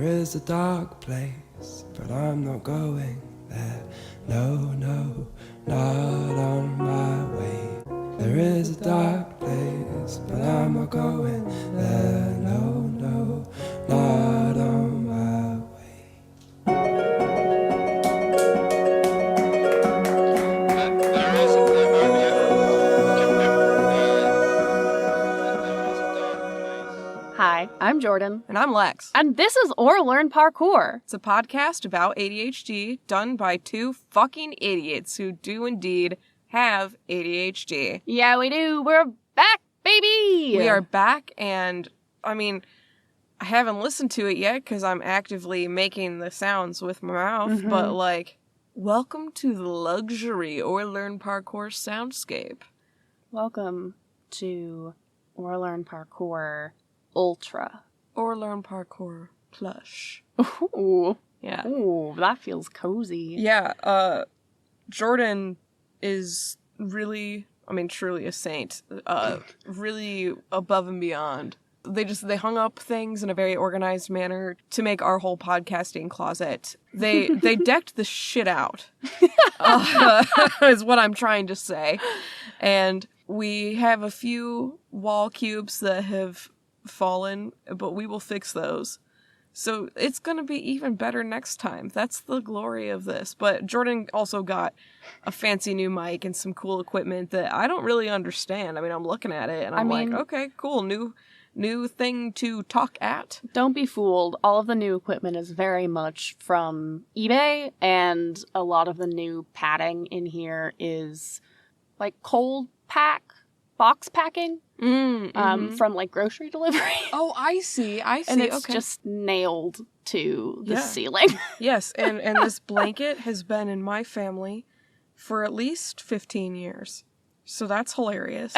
There is a dark place, but I'm not going there. No, no, not on my way. There is a dark place, but I'm not going there. No, no, not on my way. Hi, I'm Jordan. And I'm Lex. And this is Or Learn Parkour. It's a podcast about ADHD done by two fucking idiots who do indeed have ADHD. Yeah, we do. We're back, baby! We are back, and I mean, I haven't listened to it yet because I'm actively making the sounds with my mouth, but like, welcome to the luxury Or Learn Parkour soundscape. Welcome to Or Learn Parkour Ultra. Or Learn Parkour Plush. Ooh. Yeah. Ooh, that feels cozy. Yeah, Jordan is really, truly a saint. Really above and beyond. They hung up things in a very organized manner to make our whole podcasting closet. They decked the shit out, is what I'm trying to say. And we have a few wall cubes that have fallen, but we will fix those. So it's going to be even better next time. That's the glory of this. But Jordan also got a fancy new mic and some cool equipment that I don't really understand. I mean, I'm looking at it and I'm like, okay, cool, new thing to talk at. Don't be fooled. All of the new equipment is very much from eBay, and a lot of the new padding in here is like cold pack, box packing. From like grocery delivery. Oh, I see. And it's just nailed to the ceiling. Yes, and this blanket has been in my family for at least 15 years. So that's hilarious.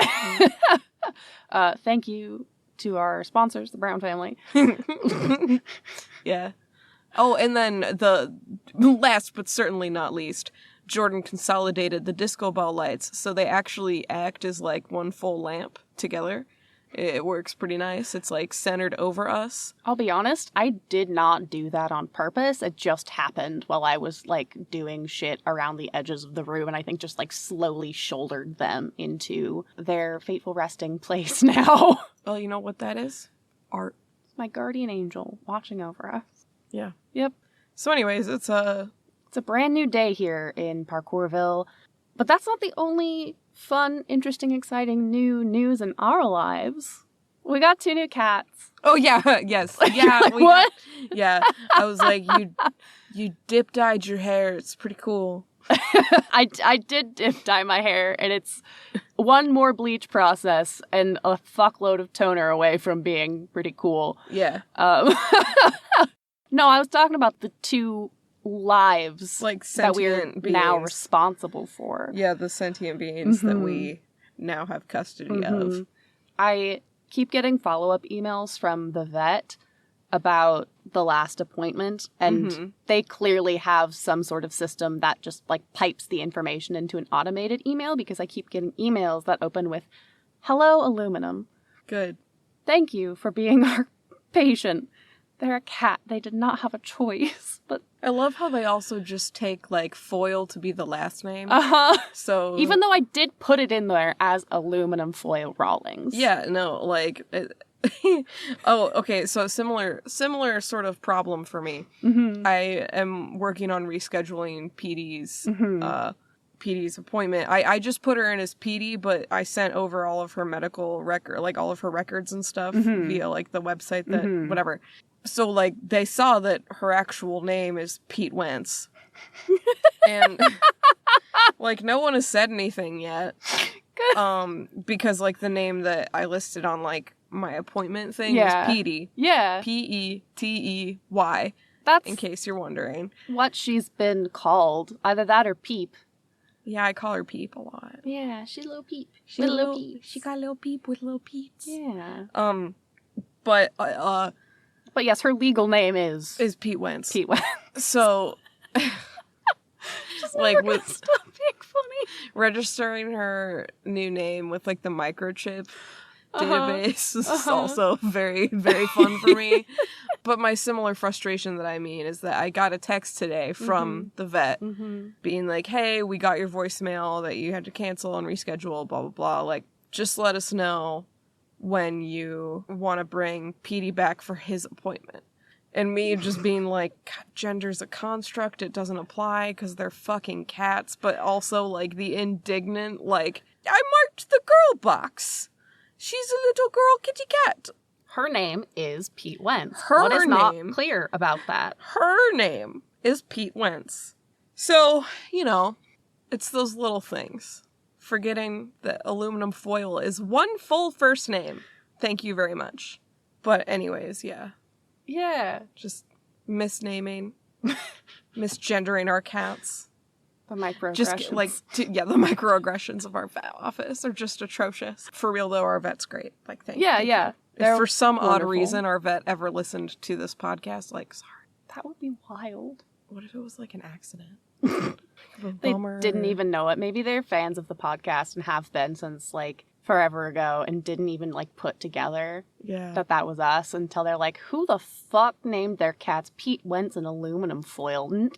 Thank you to our sponsors, the Brown family. Yeah. Oh, and then the last but certainly not least, Jordan consolidated the disco ball lights so they actually act as like one full lamp together. It works pretty nice. It's like centered over us. I'll be honest, I did not do that on purpose. It just happened while I was like doing shit around the edges of the room, and I think just like slowly shouldered them into their fateful resting place now. Well, you know what that is? Art. It's my guardian angel watching over us. Yeah. Yep. So anyways, it's a brand new day here in Parkourville, but that's not the only fun, interesting, exciting new news in our lives. We got 2 new cats. Oh yeah, yes, yeah. Like, what? Yeah, I was like, you dip dyed your hair. It's pretty cool. I did dip dye my hair, and it's one more bleach process and a fuckload of toner away from being pretty cool. Yeah. No, I was talking about the 2 lives like that we're beings. now responsible for. Yeah, the sentient beings that we now have custody of. I keep getting follow-up emails from the vet about the last appointment, and they clearly have some sort of system that just like pipes the information into an automated email, because I keep getting emails that open with, "Hello, aluminum. Good. Thank you for being our patient. They're a cat. They did not have a choice." But I love how they also just take like foil to be the last name. So even though I did put it in there as aluminum foil Rawlings. Yeah, no, like oh, okay, so similar sort of problem for me. I am working on rescheduling PD's appointment. I just put her in as PD, but I sent over all of her medical record, like all of her records and stuff via like the website that whatever. So like they saw that her actual name is Pete Wentz. And like no one has said anything yet. Because like the name that I listed on like my appointment thing is Petey. Yeah. Petey. That's in case you're wondering. What she's been called. Either that or Peep. Yeah, I call her Peep a lot. Yeah, she's a little Peep. She's a little Peep. She got a little Peep with little peeps. Yeah. But yes, her legal name is Pete Wentz. Pete Wentz. So Just like never with gonna stop being funny. registering her new name with like the microchip database is also very, very fun for me. But my similar frustration that I mean is that I got a text today from the vet being like, hey, we got your voicemail that you had to cancel and reschedule, blah, blah, blah. Like, just let us know when you want to bring Petey back for his appointment. And me just being like, gender's a construct, it doesn't apply because they're fucking cats, but also, like, the indignant, like, I marked the girl box. She's a little girl kitty cat. Her name is Pete Wentz. Her what is not name- clear about that? Her name is Pete Wentz. So, you know, it's those little things. Forgetting that aluminum foil is one full first name. Thank you very much. But anyways, yeah. Yeah. Just misnaming, misgendering our cats. The microaggressions. Just like, the microaggressions of our vet office are just atrocious. For real though, our vet's great. Like, thank you. Yeah. If for some odd wonderful. reason our vet ever listened to this podcast, like, sorry. That would be wild. What if it was like an accident? They didn't even know it. Maybe they're fans of the podcast and have been since, like, forever ago and didn't even, like, put together that was us until they're like, who the fuck named their cats Pete Wentz and aluminum foil?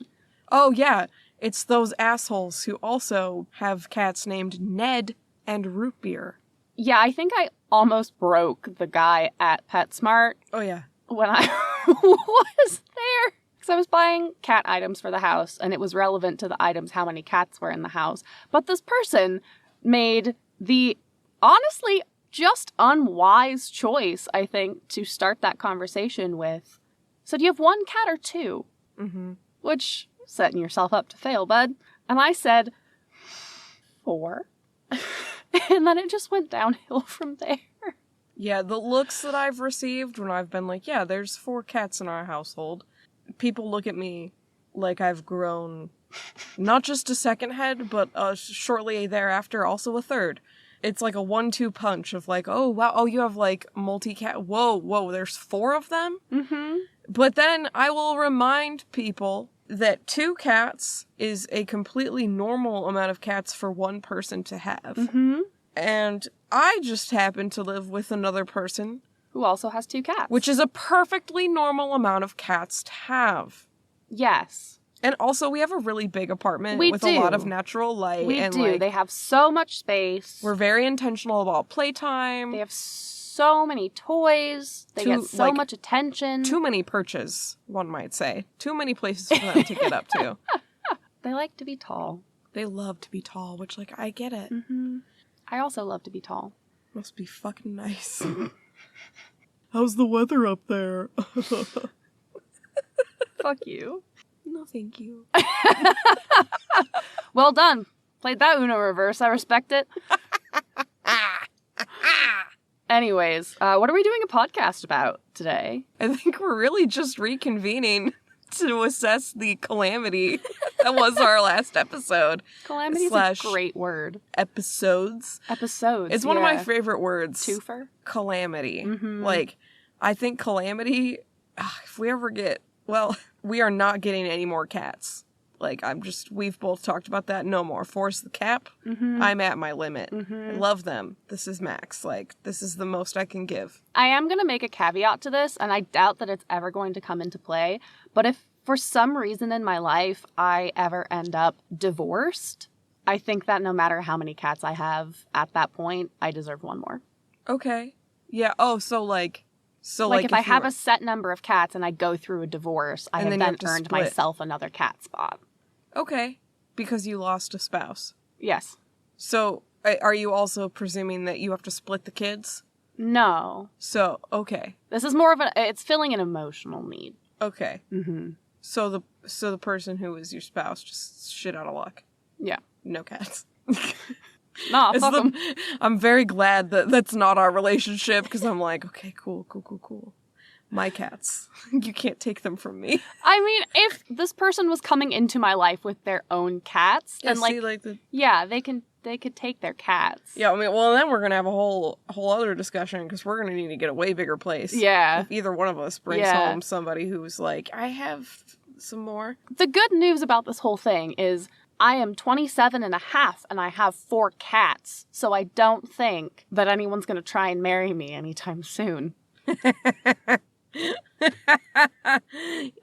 Oh, yeah. It's those assholes who also have cats named Ned and Root Beer. Yeah, I think I almost broke the guy at PetSmart Oh, yeah. when I was there. Because I was buying cat items for the house, and it was relevant to the items how many cats were in the house. But this person made the, honestly, just unwise choice, I think, to start that conversation with. So do you have one cat or two? Mm-hmm. Which, setting yourself up to fail, bud. And I said, 4. And then it just went downhill from there. Yeah, the looks that I've received when I've been like, yeah, there's 4 cats in our household. People look at me like I've grown not just a second head, but shortly thereafter also a third. It's like a 1-2 punch of like, oh, wow, oh, you have like multi-cat. Whoa, there's 4 of them? Mm-hmm. But then I will remind people that 2 cats is a completely normal amount of cats for one person to have. Mm-hmm. And I just happen to live with another person Who also has 2 cats. which is a perfectly normal amount of cats to have. Yes. And also, we have a really big apartment We with do. a lot of natural light. We and do. Like, They have so much space. we're very intentional about playtime. They have so many toys. They get so much attention. Too many perches, one might say. Too many places for them to get up to. They like to be tall. They love to be tall, which, like, I get it. Mm-hmm. I also love to be tall. Must be fucking nice. How's the weather up there? Fuck you. No, thank you. Well done. Played that Uno reverse. I respect it. Anyways, what are we doing a podcast about today? I think we're really just reconvening to assess the calamity that was our last episode. Calamity is Slash a great word. Episodes. Episodes. It's one of my favorite words. Twofer. Calamity. Mhm. Like, I think calamity, if we ever get, well, we are not getting any more cats. Like, we've both talked about that. No more. Force the cap. Mm-hmm. I'm at my limit. Mhm. I love them. This is max. Like, this is the most I can give. I am going to make a caveat to this, and I doubt that it's ever going to come into play. But if for some reason in my life I ever end up divorced, I think that no matter how many cats I have at that point, I deserve one more. Okay. Yeah. Oh, so like if I have a set number of cats and I go through a divorce, I And have then you then have to earned split. myself another cat spot. Okay. Because you lost a spouse. Yes. So, are you also presuming that you have to split the kids? No. So, okay. This is more of it's filling an emotional need. Okay. Mm-hmm. So the person who is your spouse just shit out of luck. Yeah. No cats. Nah, It's fuck the- 'em. I'm very glad that that's not our relationship because I'm like, okay, cool. My cats. You can't take them from me. I mean, if this person was coming into my life with their own cats, then yeah, they could take their cats. Yeah, I mean, well, then we're gonna have a whole other discussion because we're gonna need to get a way bigger place. Yeah. If either one of us brings Yeah. home somebody who's like, I have some more. The good news about this whole thing is I am 27 and a half and I have 4 cats, so I don't think that anyone's going to try and marry me anytime soon.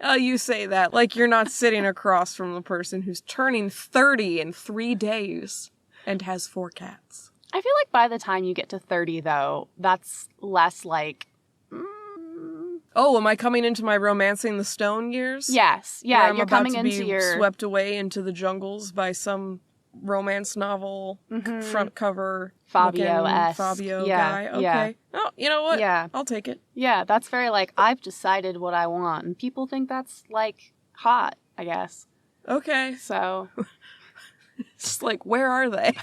Oh, you say that like you're not sitting across from the person who's turning 30 in 3 days and has 4 cats. I feel like by the time you get to 30, though, that's less like... Oh, am I coming into my Romancing the Stone years? Yes. Yeah, Where you're coming into your... swept away into the jungles by some romance novel front cover Fabio-esque. Fabio guy. Okay. Yeah. Oh, you know what? Yeah. I'll take it. Yeah, that's very like, I've decided what I want. And people think that's like hot, I guess. Okay. So... It's like, where are they?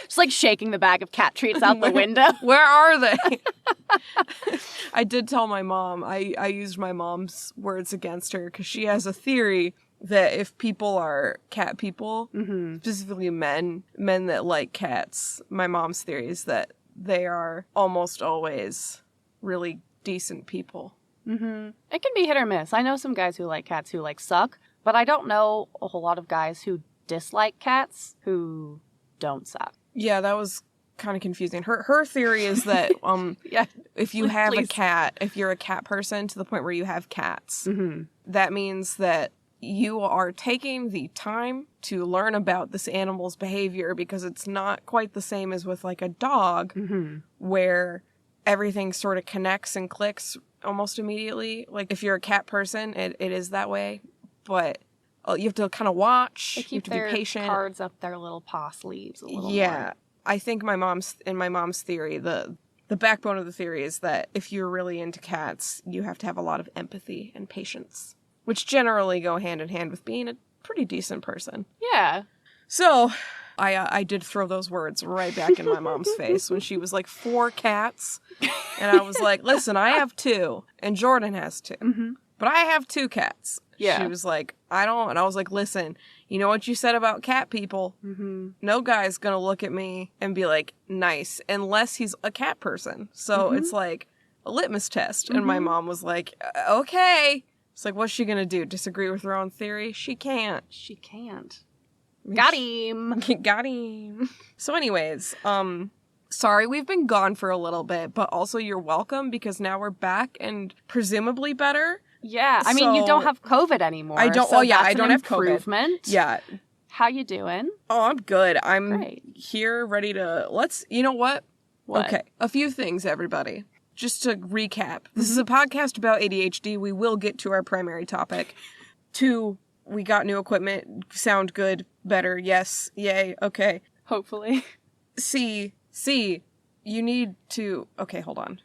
Just like shaking the bag of cat treats out the window. Where are they? I did tell my mom, I used my mom's words against her because she has a theory that if people are cat people, specifically men that like cats, my mom's theory is that they are almost always really decent people. Mm-hmm. It can be hit or miss. I know some guys who like cats who like suck, but I don't know a whole lot of guys who dislike cats who don't suck. Yeah, that was kind of confusing. Her theory is that Yeah, if you have please. a cat, if you're a cat person to the point where you have cats, that means that you are taking the time to learn about this animal's behavior because it's not quite the same as with like a dog where everything sort of connects and clicks almost immediately. Like if you're a cat person, it is that way. But you have to kind of watch. They You have keep to be their patient. cards up their little paw sleeves a little Yeah, more. I think my mom's theory, the backbone of the theory is that if you're really into cats, you have to have a lot of empathy and patience, which generally go hand in hand with being a pretty decent person. Yeah. So I did throw those words right back in my mom's face when she was like 4 cats, and I was like, listen, I have 2 and Jordan has 2, but I have 2 cats. Yeah. She was like, I don't. And I was like, listen, you know what you said about cat people? No guy's going to look at me and be like, nice, unless he's a cat person. So it's like a litmus test. And my mom was like, okay. It's like, what's she going to do? Disagree with her own theory? She can't. She can't. Got him. Got him. So anyways, sorry we've been gone for a little bit, but also you're welcome because now we're back and presumably better. Yeah, I mean, you So- don't have COVID anymore. I don't- So oh, yeah, that's I an don't have COVID. improvement. Yeah. How you doing? Oh, I'm good. I'm Great. here ready to, you know what? What? Okay. A few things, everybody. Just to recap. This is a podcast about ADHD. We will get to our primary topic. 2, we got new equipment. Sound good. Better. Yes. Yay. Okay. Hopefully. C, you need to, okay, hold on.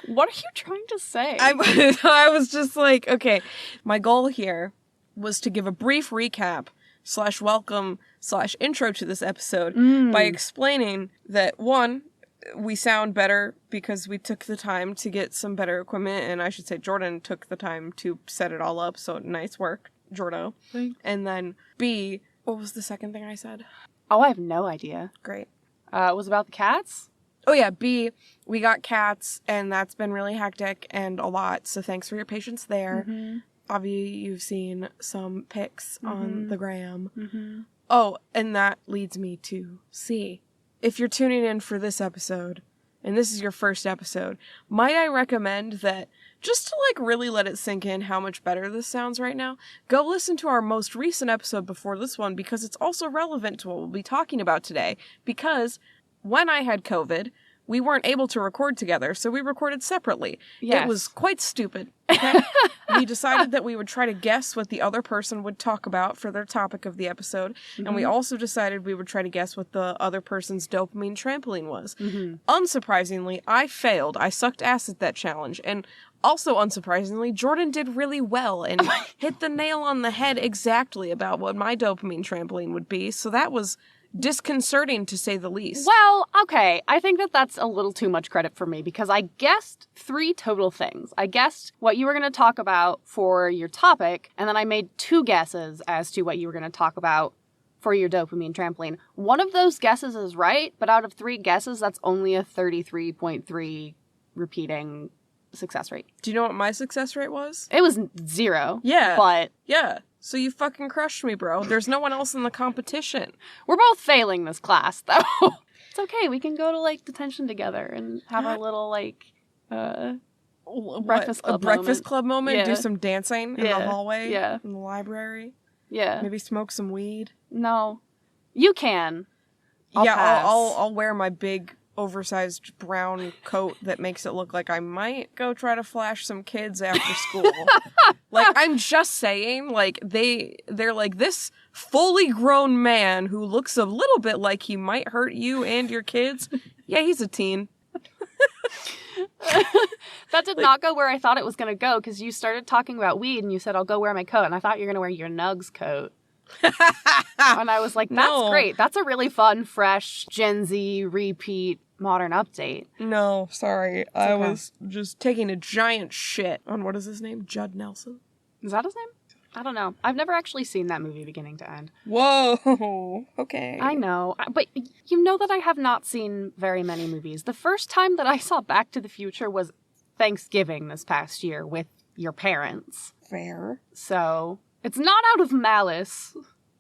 What are you trying to say? I was just like, okay, my goal here was to give a brief recap / welcome / intro to this episode by explaining that 1, we sound better because we took the time to get some better equipment, and I should say Jordan took the time to set it all up, so nice work, Jordo. Thanks. And then B, what was the second thing I said? Oh, I have no idea. Great. It was about the cats? Oh yeah, B, we got cats, and that's been really hectic and a lot, so thanks for your patience there. Obviously, you've seen some pics on the gram. Oh, and that leads me to C. If you're tuning in for this episode, and this is your first episode, might I recommend that, just to like really let it sink in how much better this sounds right now, go listen to our most recent episode before this one, because it's also relevant to what we'll be talking about today, because when I had COVID, we weren't able to record together, so we recorded separately. Yes. It was quite stupid. Okay? We decided that we would try to guess what the other person would talk about for their topic of the episode, and we also decided we would try to guess what the other person's dopamine trampoline was. Unsurprisingly, I failed. I sucked ass at that challenge, and also unsurprisingly, Jordan did really well and hit the nail on the head exactly about what my dopamine trampoline would be, so that was disconcerting to say the least. Well, okay. I think that that's a little too much credit for me because I guessed 3 total things. I guessed what you were going to talk about for your topic, and then I made 2 guesses as to what you were going to talk about for your dopamine trampoline. One of those guesses is right, but out of 3 guesses, that's only a 33.3 repeating success rate. Do you know what my success rate was? It was 0. Yeah. But Yeah. So you fucking crushed me, bro. There's no one else in the competition. We're both failing this class, though. It's okay. We can go to, like, detention together and have a little, like, breakfast club moment. A breakfast club moment? Yeah. Do some dancing in the hallway? Yeah. In the library? Yeah. Maybe smoke some weed? No. You can. I'll pass. I'll wear my big oversized brown coat that makes it look like I might go try to flash some kids after school. Like, I'm just saying, like, they're like, this fully grown man who looks a little bit like he might hurt you and your kids. Yeah, he's a teen. That did not go where I thought it was going to go, because you started talking about weed and you said, I'll go wear my coat. And I thought you were going to wear your Nugs coat. And I was like, that's great. That's a really fun, fresh, Gen Z, repeat, modern update. No, sorry. I was just taking a giant shit on, what is his name? Judd Nelson? Is that his name? I don't know. I've never actually seen that movie beginning to end. Whoa. Okay. I know. But you know that I have not seen very many movies. The first time that I saw Back to the Future was Thanksgiving this past year with your parents. Fair. So it's not out of malice.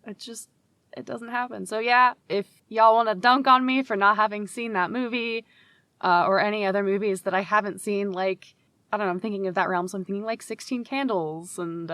It doesn't happen. So yeah, if y'all want to dunk on me for not having seen that movie, or any other movies that I haven't seen, like, I don't know, I'm thinking of that realm, so I'm thinking like 16 Candles and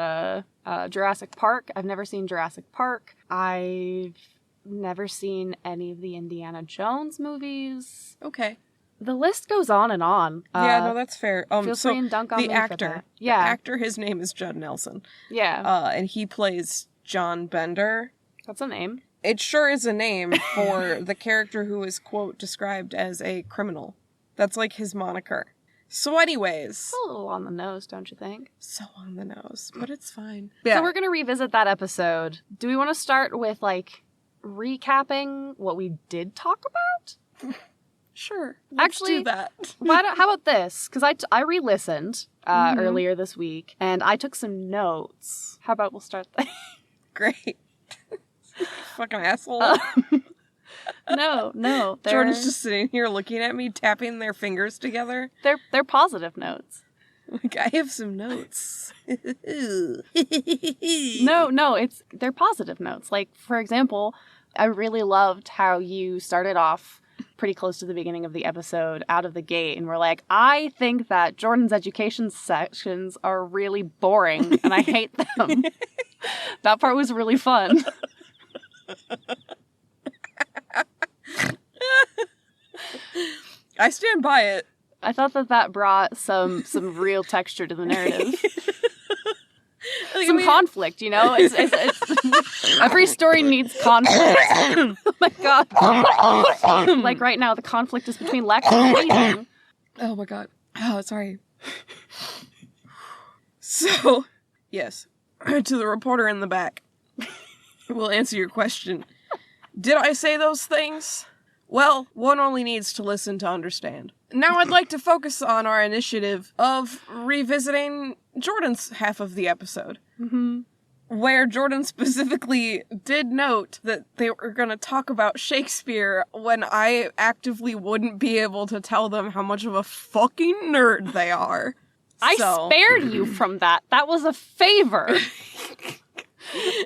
Jurassic Park. I've never seen Jurassic Park. I've never seen any of the Indiana Jones movies. Okay. The list goes on and on. Yeah, no, that's fair. Feel free and dunk on me the for actor. that. Yeah. The actor, his name is Judd Nelson. Yeah. And he plays John Bender. That's a name. It sure is a name for the character who is, quote, described as a criminal. That's like his moniker. So anyways. It's a little on the nose, don't you think? So on the nose, but it's fine. Yeah. So we're going to revisit that episode. Do we want to start with, like, recapping what we did talk about? Sure. Let's do that. How about this? Because I re-listened earlier this week, and I took some notes. How about we'll start there? Great. Fucking asshole. No. Jordan's just sitting here looking at me, tapping their fingers together. They're positive notes. Like, I have some notes. No, they're positive notes. Like, for example, I really loved how you started off pretty close to the beginning of the episode out of the gate, and we're like, I think that Jordan's education sections are really boring and I hate them. That part was really fun. I stand by it. I thought that brought some real texture to the narrative. Conflict, you know? It's every story needs conflict. Oh my god. Like right now, the conflict is between Lex and Ethan. Oh my god. Oh, sorry. So, yes. To the reporter in the back. We'll answer your question. Did I say those things? Well, one only needs to listen to understand. Now I'd like to focus on our initiative of revisiting Jordan's half of the episode. Mm-hmm. Where Jordan specifically did note that they were going to talk about Shakespeare when I actively wouldn't be able to tell them how much of a fucking nerd they are. I spared you from that. That was a favor.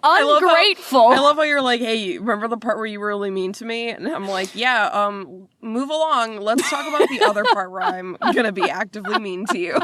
Ungrateful. I love how you're like, hey, remember the part where you were really mean to me? And I'm like, yeah, move along. Let's talk about the other part where I'm gonna be actively mean to you.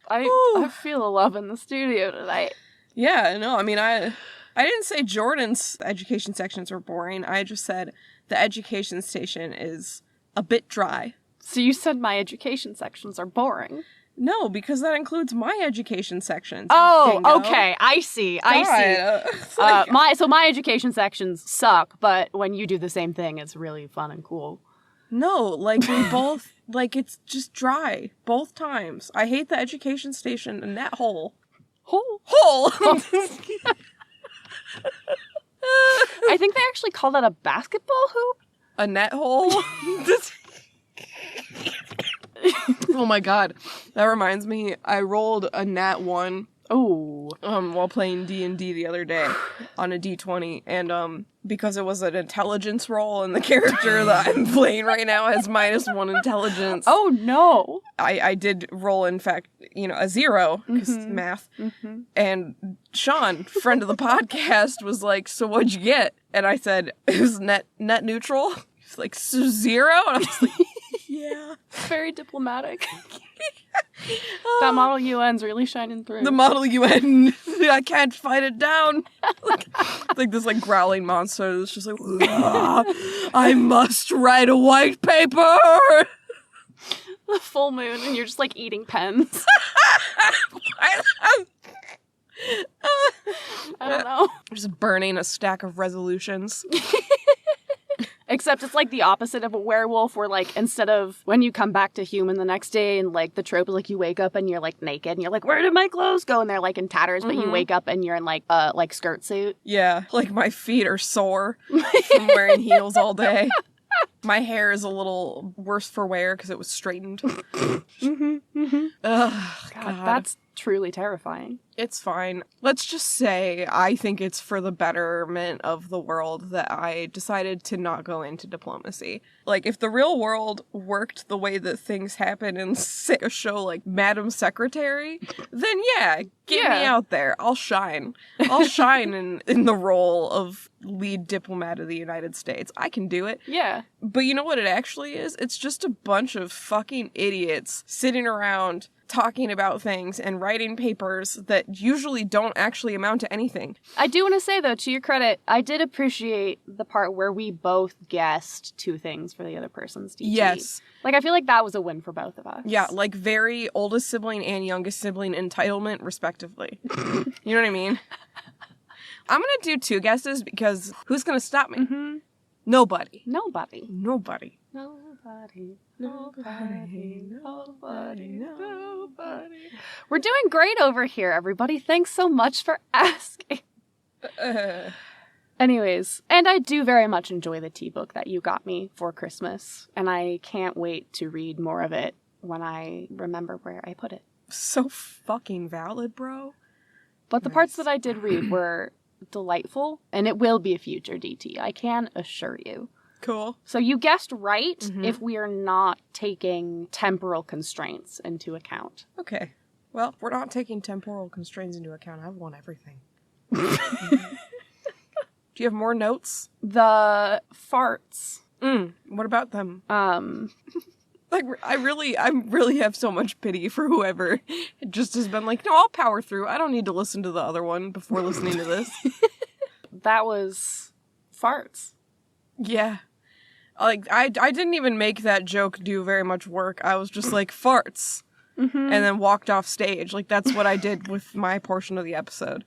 I feel the love in the studio tonight. Yeah, no, I mean, I didn't say Jordan's education sections were boring. I just said the education station is a bit dry. So you said my education sections are boring. No, because that includes my education sections. Oh, dingo. okay. I see. My education sections suck, but when you do the same thing, it's really fun and cool. No, like we both, like it's just dry both times. I hate the education station and that hole. Hole. I think they actually call that a basketball hoop. A net hole. Oh my god. That reminds me, I rolled a nat 1 while playing D&D the other day on a D20, and because it was an intelligence roll and the character that I'm playing right now has -1 intelligence. Oh no. I did roll, in fact, a 0 because math. And Sean, friend of the podcast, was like, "So what'd you get?" And I said it was net neutral. He's like, "So 0?" And I was like, "Yeah." Very diplomatic. That Model UN's really shining through. The Model UN, I can't fight it down. like this growling monster that's just like, I must write a white paper. The full moon, and you're just eating pens. I don't know. Just burning a stack of resolutions. Except it's the opposite of a werewolf, where instead of when you come back to human the next day and the trope is you wake up and you're naked and you're where did my clothes go? And they're in tatters, but you wake up and you're in a skirt suit. Yeah, my feet are sore from wearing heels all day. My hair is a little worse for wear because it was straightened. Ugh, God, that's truly terrifying. It's fine. Let's just say I think it's for the betterment of the world that I decided to not go into diplomacy. If the real world worked the way that things happen in, say, a show like Madam Secretary, then get me out there. I'll shine. I'll shine in the role of lead diplomat of the United States. I can do it. Yeah. But you know what it actually is? It's just a bunch of fucking idiots sitting around talking about things and writing papers that usually don't actually amount to anything. I do want to say, though, to your credit, I did appreciate the part where we both guessed 2 things for the other person's DT. Yes. I feel that was a win for both of us. Yeah, very oldest sibling and youngest sibling entitlement, respectively. You know what I mean? I'm going to do 2 guesses because who's going to stop me? Mm-hmm. Nobody. Nobody. Nobody. Nobody. Nobody. Nobody. Nobody. We're doing great over here, everybody. Thanks so much for asking. Anyways, and I do very much enjoy the tea book that you got me for Christmas, and I can't wait to read more of it when I remember where I put it. So fucking valid, bro. But the parts that I did read were delightful, and it will be a future DT, I can assure you. Cool. So you guessed right if we are not taking temporal constraints into account. Okay. Well, if we're not taking temporal constraints into account, I've won everything. Do you have more notes? The farts. What about them? I really have so much pity for whoever just has been no, I'll power through. I don't need to listen to the other one before listening to this. That was farts. Yeah. I didn't even make that joke do very much work. I was just farts. And then walked off stage. That's what I did with my portion of the episode.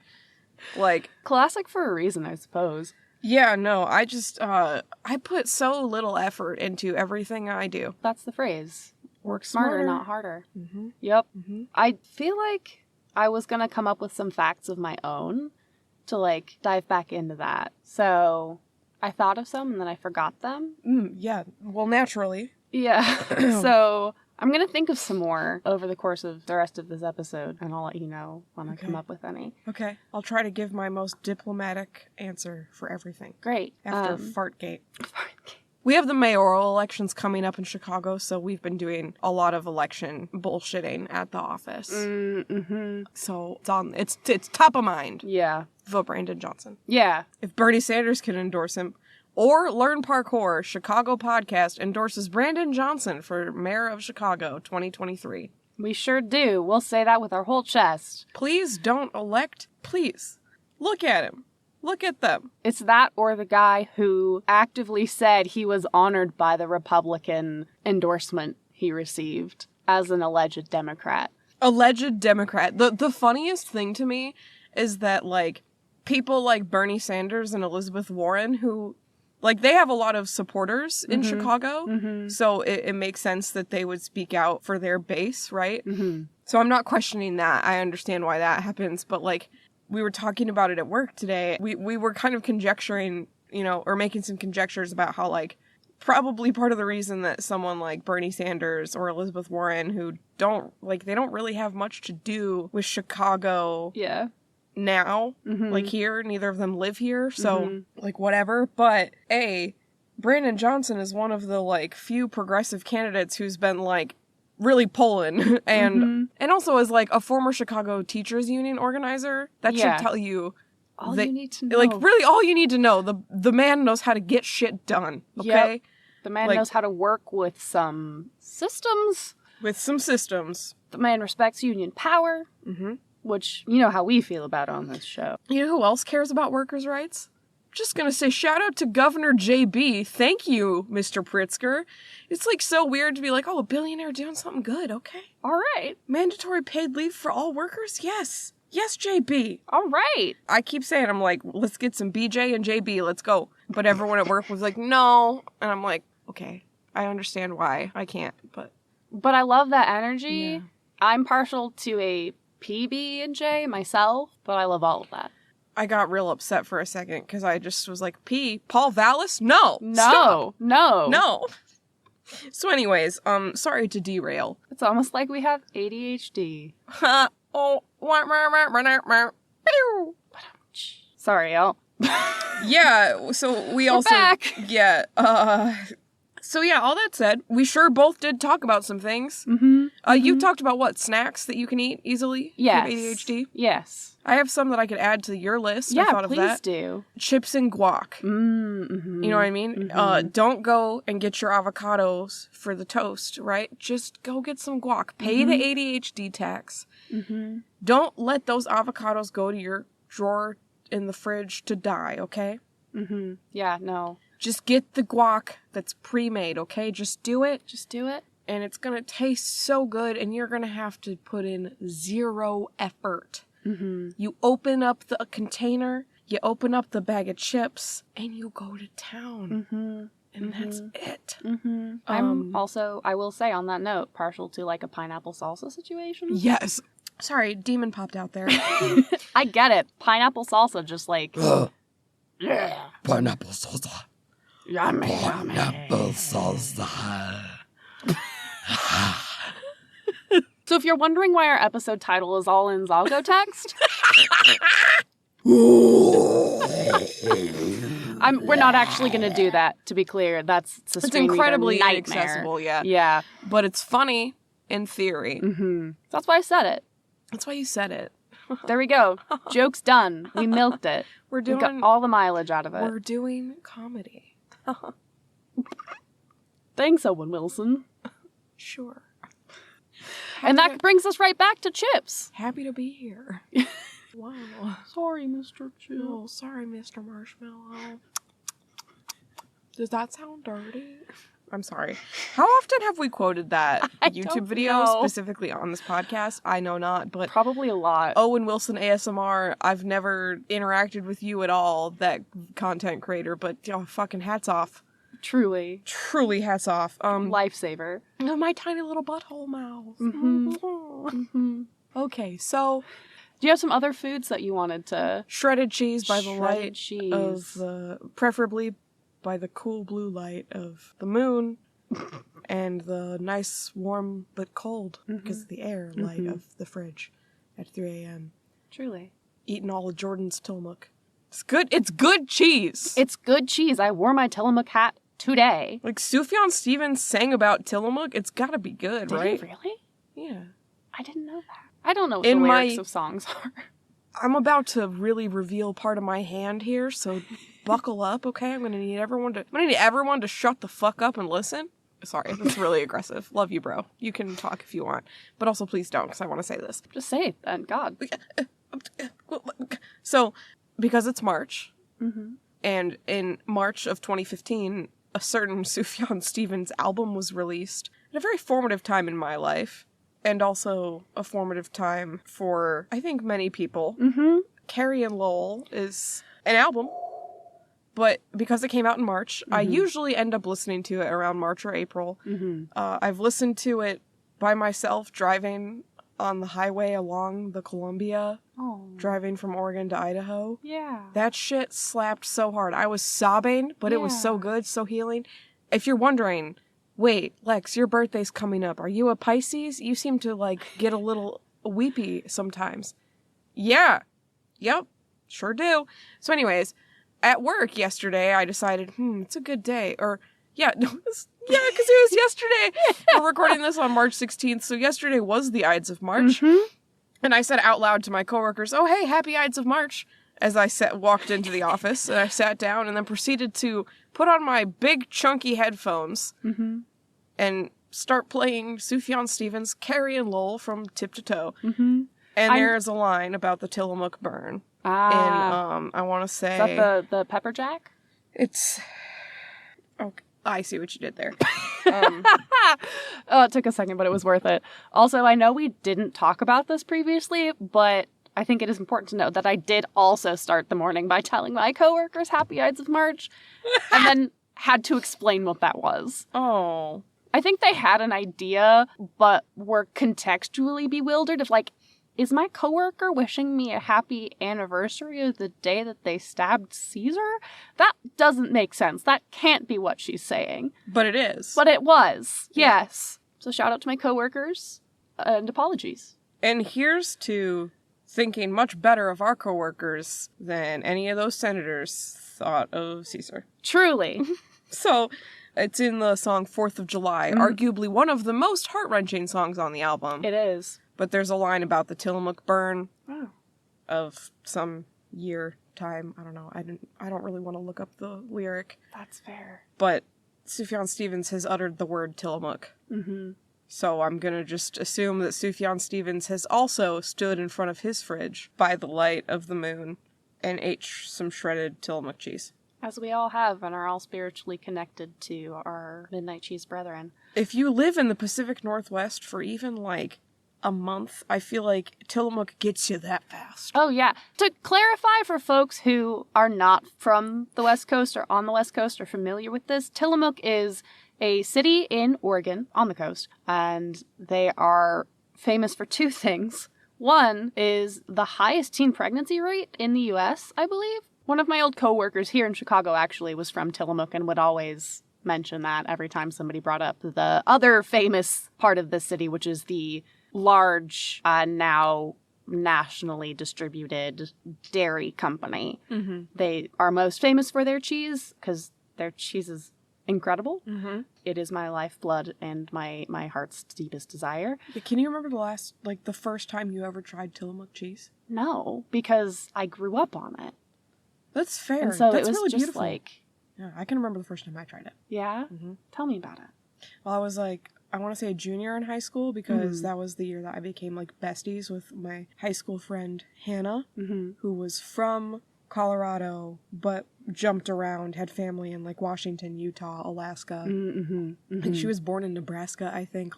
Classic for a reason, I suppose. Yeah, no, I just, I put so little effort into everything I do. That's the phrase. Work smarter, not harder. Mm-hmm. Yep. Mm-hmm. I feel like I was going to come up with some facts of my own to, dive back into that. So I thought of some and then I forgot them. Yeah, well, naturally. Yeah. So I'm going to think of some more over the course of the rest of this episode, and I'll let you know when I come up with any. Okay. I'll try to give my most diplomatic answer for everything. Great. After Fartgate. We have the mayoral elections coming up in Chicago, so we've been doing a lot of election bullshitting at the office. Mm-hmm. So it's top of mind. Yeah. Vote Brandon Johnson. Yeah. If Bernie Sanders can endorse him, or Learn Parkour, Chicago podcast endorses Brandon Johnson for Mayor of Chicago 2023. We sure do. We'll say that with our whole chest. Please don't elect. Please. Look at him. Look at them. It's that or the guy who actively said he was honored by the Republican endorsement he received as an alleged Democrat. Alleged Democrat. The funniest thing to me is that, people like Bernie Sanders and Elizabeth Warren who... they have a lot of supporters in Chicago, so it makes sense that they would speak out for their base, right? So I'm not questioning that. I understand why that happens, but, we were talking about it at work today. We were kind of conjecturing, or making some conjectures about how, probably part of the reason that someone like Bernie Sanders or Elizabeth Warren, who they don't really have much to do with Chicago now, like here, neither of them live here, so like whatever, but Brandon Johnson is one of the like few progressive candidates who's been like really pulling and also as like a former Chicago teachers union organizer, that should tell you all you need to know. Like really all you need to know. The man knows how to get shit done, okay? Yep. The man knows how to work with some systems. The man respects union power, which you know how we feel about on this show. You know who else cares about workers' rights? Just gonna say shout out to Governor JB. Thank you, Mr. Pritzker. It's like so weird to be like, oh, a billionaire doing something good, okay? All right. Mandatory paid leave for all workers? Yes. Yes, JB. All right. I keep saying, I'm like, let's get some BJ and JB, let's go. But everyone at work was like, no. And I'm like, okay, I understand why. I can't, but I love that energy. Yeah. I'm partial to a PB and J myself, but I love all of that. I got real upset for a second because I just was like, Paul Vallis? No. No. Stop. No. So anyways, sorry to derail. It's almost like we have ADHD. Sorry, y'all. Yeah, so we're also back. Yeah, so yeah, all that said, we sure both did talk about some things. You talked about what, snacks that you can eat easily? Yes. For ADHD? Yes. I have some that I could add to your list. Yeah, I thought of that. please do. Chips and guac. You know what I mean? Don't go and get your avocados for the toast, right? Just go get some guac. Pay the ADHD tax. Don't let those avocados go to your drawer in the fridge to die, okay? Yeah, no. Just get the guac that's pre-made, okay? Just do it. Just do it. And it's gonna taste so good, and you're gonna have to put in zero effort. You open up the container, you open up the bag of chips, and you go to town. And that's it. I'm also, I will say on that note, partial to like a pineapple salsa situation. Yes. Sorry, demon popped out there. I get it. Pineapple salsa just like... Pineapple salsa. Yummy, Pineapple salsa. So if you're wondering why our episode title is all in Zalgo text... we're not actually going to do that, to be clear. That's it's incredibly nightmare. inaccessible, yeah. Yeah. But it's funny in theory. That's why I said it. That's why you said it. There we go. Joke's done. We milked it. We got all the mileage out of it. We're doing comedy. Thanks, Owen Wilson. Sure. And that brings us right back to chips. Happy to be here. Wow. Sorry, Mr. Chip. Oh, sorry, Mr. Marshmallow. Does that sound dirty? I'm sorry. How often have we quoted that YouTube video specifically on this podcast? I know not, but... Probably a lot. Owen Wilson ASMR, I've never interacted with you at all, that content creator, but fucking hats off. Truly. Truly hats off. Lifesaver. My tiny little butthole mouth. Okay, so... Do you have some other foods that you wanted to... Shredded cheese by the light cheese. of the... Preferably by the cool blue light of the moon and the nice warm but cold, because the air light of the fridge at 3 a.m. Truly. Eating all of Jordan's Tillamook. It's good. It's good cheese. It's good cheese. I wore my Tillamook hat today. Like Sufjan Stevens sang about Tillamook. It's gotta be good, right? Did he really? Yeah. I didn't know that. I don't know what the lyrics of songs are. I'm about to really reveal part of my hand here, so buckle up, okay? I'm gonna need everyone to shut the fuck up and listen. Sorry, that's really aggressive. Love you, bro. You can talk if you want, but also please don't, because I want to say this. Just say it then, God. So, because it's March, and in March of 2015, a certain Sufjan Stevens album was released at a very formative time in my life. And also a formative time for, I think, many people. Carrie and Lowell is an album, but because it came out in March, I usually end up listening to it around March or April. I've listened to it by myself driving on the highway along the Columbia, driving from Oregon to Idaho. Yeah. That shit slapped so hard. I was sobbing, but it was so good, so healing. if you're wondering, wait, Lex, your birthday's coming up. Are you a Pisces? You seem to, like, get a little weepy sometimes. Yeah. Yep. Sure do. So anyways, at work yesterday, I decided, it's a good day. Or, because it was yesterday. We're recording this on March 16th, so yesterday was the Ides of March. Mm-hmm. And I said out loud to my coworkers, oh, hey, happy Ides of March, as I walked into the office, and I sat down and then proceeded to put on my big, chunky headphones and start playing Sufjan Stevens' Carrie and Lowell from Tip to Toe. Mm-hmm. And there's a line about the Tillamook burn. And I want to say... Is that the pepper jack? It's... Okay, I see what you did there. Oh, it took a second, but it was worth it. Also, I know we didn't talk about this previously, but I think it is important to note that I did also start the morning by telling my coworkers Happy Ides of March, and then had to explain what that was. Oh. I think they had an idea, but were contextually bewildered of, like, is my coworker wishing me a happy anniversary of the day that they stabbed Caesar? That doesn't make sense. That can't be what she's saying. But it is. But it was. Yeah. Yes. So shout out to my coworkers and apologies. And here's to thinking much better of our coworkers than any of those senators thought of Caesar. Truly. So it's in the song 4th of July, arguably one of the most heart-wrenching songs on the album. It is. But there's a line about the Tillamook burn of some year time. I don't know. I don't really want to look up the lyric. That's fair. But Sufjan Stevens has uttered the word Tillamook. Mm-hmm. So I'm going to just assume that Sufjan Stevens has also stood in front of his fridge by the light of the moon and ate some shredded Tillamook cheese. As we all have and are all spiritually connected to our midnight cheese brethren. If you live in the Pacific Northwest for even, like, a month, I feel like Tillamook gets you that fast. Oh, yeah. To clarify for folks who are not from the West Coast or on the West Coast or familiar with this, Tillamook is a city in Oregon on the coast, and they are famous for two things. One is the highest teen pregnancy rate in the U.S., I believe. One of my old coworkers here in Chicago actually was from Tillamook and would always mention that every time somebody brought up the other famous part of the city, which is the large, now nationally distributed dairy company. Mm-hmm. They are most famous for their cheese because their cheese is incredible. Mm-hmm. It is my lifeblood and my heart's deepest desire. Can you remember the first time you ever tried Tillamook cheese? No, because I grew up on it. That's fair. And so That's it was really just beautiful. Yeah, I can remember the first time I tried it. Yeah? Mm-hmm. Tell me about it. Well, I was I want to say a junior in high school because that was the year that I became besties with my high school friend Hannah, who was from Colorado but jumped around, had family in Washington, Utah, Alaska. And she was born in Nebraska, I think.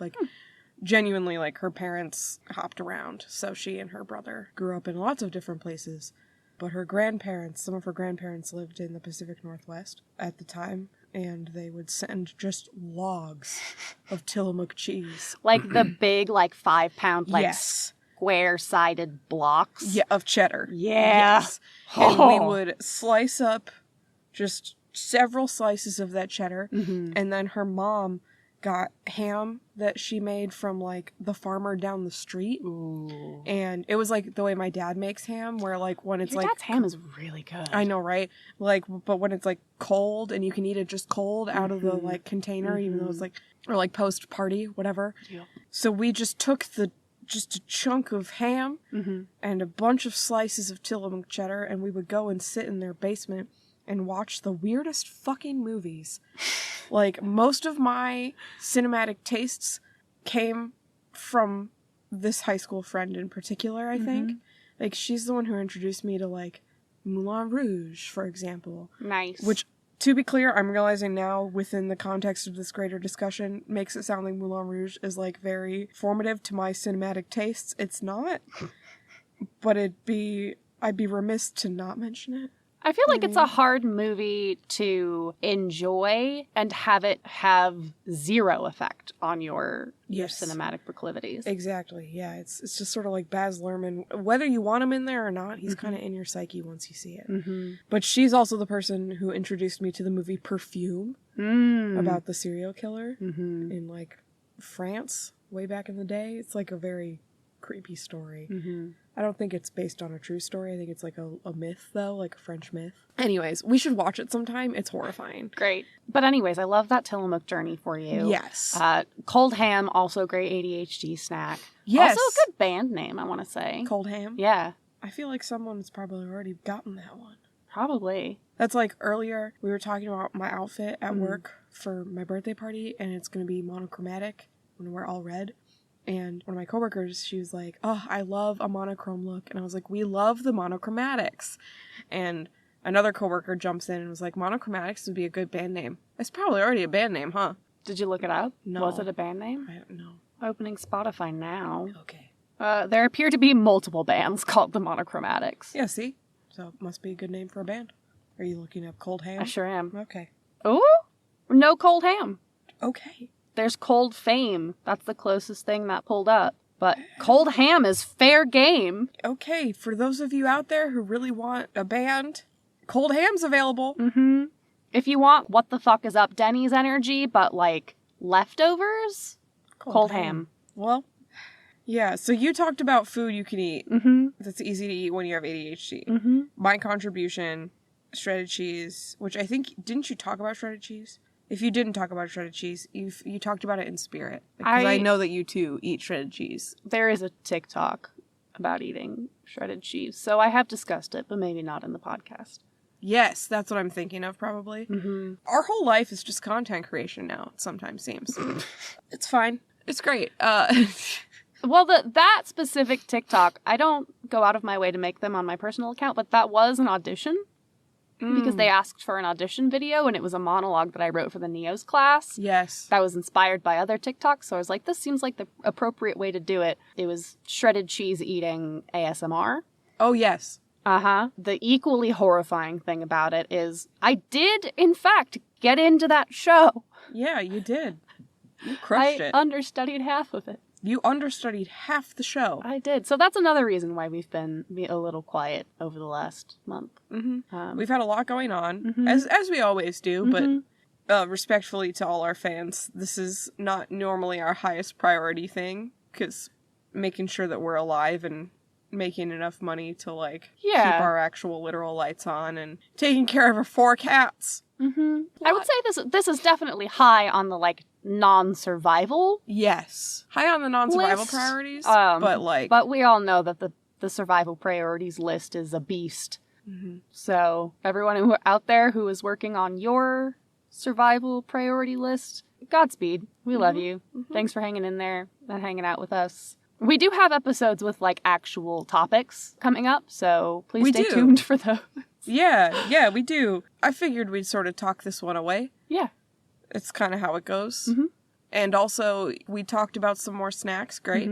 Genuinely, her parents hopped around. So she and her brother grew up in lots of different places. But some of her grandparents lived in the Pacific Northwest at the time. And they would send just logs of Tillamook cheese. The big, 5-pound, yes. square-sided blocks? Yeah, of cheddar. Yeah. Yes. And we would slice up just several slices of that cheddar. Mm-hmm. And then her mom got ham that she made from, the farmer down the street. Ooh. And it was, the way my dad makes ham, where, when it's, Your dad's ham is really good. I know, right? But when it's, cold, and you can eat it just cold out of the, container, even though it's, or, post-party, whatever. Yeah. So we just took just a chunk of ham and a bunch of slices of Tillamook cheddar, and we would go and sit in their basement and watch the weirdest fucking movies. Most of my cinematic tastes came from this high school friend in particular, I think. She's the one who introduced me to, Moulin Rouge, for example. Nice. Which, to be clear, I'm realizing now, within the context of this greater discussion, makes it sound like Moulin Rouge is, very formative to my cinematic tastes. It's not. But I'd be remiss to not mention it. I feel like it's a hard movie to enjoy and have it have zero effect on your cinematic proclivities. Exactly, yeah. It's just sort of like Baz Luhrmann. Whether you want him in there or not, he's kind of in your psyche once you see it. Mm-hmm. But she's also the person who introduced me to the movie Perfume, about the serial killer in, like, France way back in the day. It's, like, a very creepy story. I don't think it's based on a true story. I think it's, like, a myth, though, like a French myth. Anyways, we should watch it sometime. It's horrifying. Great. But anyways, I love that Tillamook journey for you. Yes. Cold ham, also great ADHD snack. Yes. Also a good band name, I want to say. Cold ham? Yeah. I feel like someone's probably already gotten that one. Probably. That's like earlier, we were talking about my outfit at work for my birthday party, and it's going to be monochromatic when we're all red. And one of my coworkers, she was like, oh, I love a monochrome look. And I was like, we love the monochromatics. And another coworker jumps in and was like, monochromatics would be a good band name. It's probably already a band name, huh? Did you look it up? No. Was it a band name? I don't know. Opening Spotify now. Okay. There appear to be multiple bands called the Monochromatics. Yeah, see? So it must be a good name for a band. Are you looking up Cold Ham? I sure am. Okay. Oh, no Cold Ham. Okay. There's Cold Fame. That's the closest thing that pulled up. But Cold Ham is fair game. Okay, for those of you out there who really want a band, Cold Ham's available. Mm-hmm. If you want What the Fuck Is Up Denny's energy, but like leftovers, Cold Ham. Well, yeah, so you talked about food you can eat. That's easy to eat when you have ADHD. My contribution, shredded cheese, which I think, didn't you talk about shredded cheese? If you didn't talk about shredded cheese, you talked about it in spirit. Because I know that you too eat shredded cheese. There is a TikTok about eating shredded cheese, so I have discussed it, but maybe not in the podcast. Yes, that's what I'm thinking of, probably. Our whole life is just content creation now, it sometimes seems. It's fine. It's great. Well, that specific TikTok, I don't go out of my way to make them on my personal account, but that was an audition. Because they asked for an audition video, and it was a monologue that I wrote for the NEOS class. Yes. That was inspired by other TikToks, so I was like, this seems like the appropriate way to do it. It was shredded cheese eating ASMR. Oh, yes. The equally horrifying thing about it is I did, in fact, get into that show. Yeah, you did. You crushed it. I understudied half of it. You understudied half the show. I did. So that's another reason why we've been a little quiet over the last month. We've had a lot going on, as we always do, but respectfully to all our fans, this is not normally our highest priority thing, because making sure that we're alive and making enough money to, like, keep our actual literal lights on and taking care of our 4 cats. I would say this is definitely high on the, like, non-survival. Yes. High on the non-survival list. priorities, but we all know that the survival priorities list is a beast. So everyone out there who is working on your survival priority list, Godspeed. We love you. Thanks for hanging in there and hanging out with us. We do have episodes with, like, actual topics coming up, so please stay tuned for those. Yeah, we do. I figured we'd sort of talk this one away. Yeah. It's kind of how it goes. And also, we talked about some more snacks, great.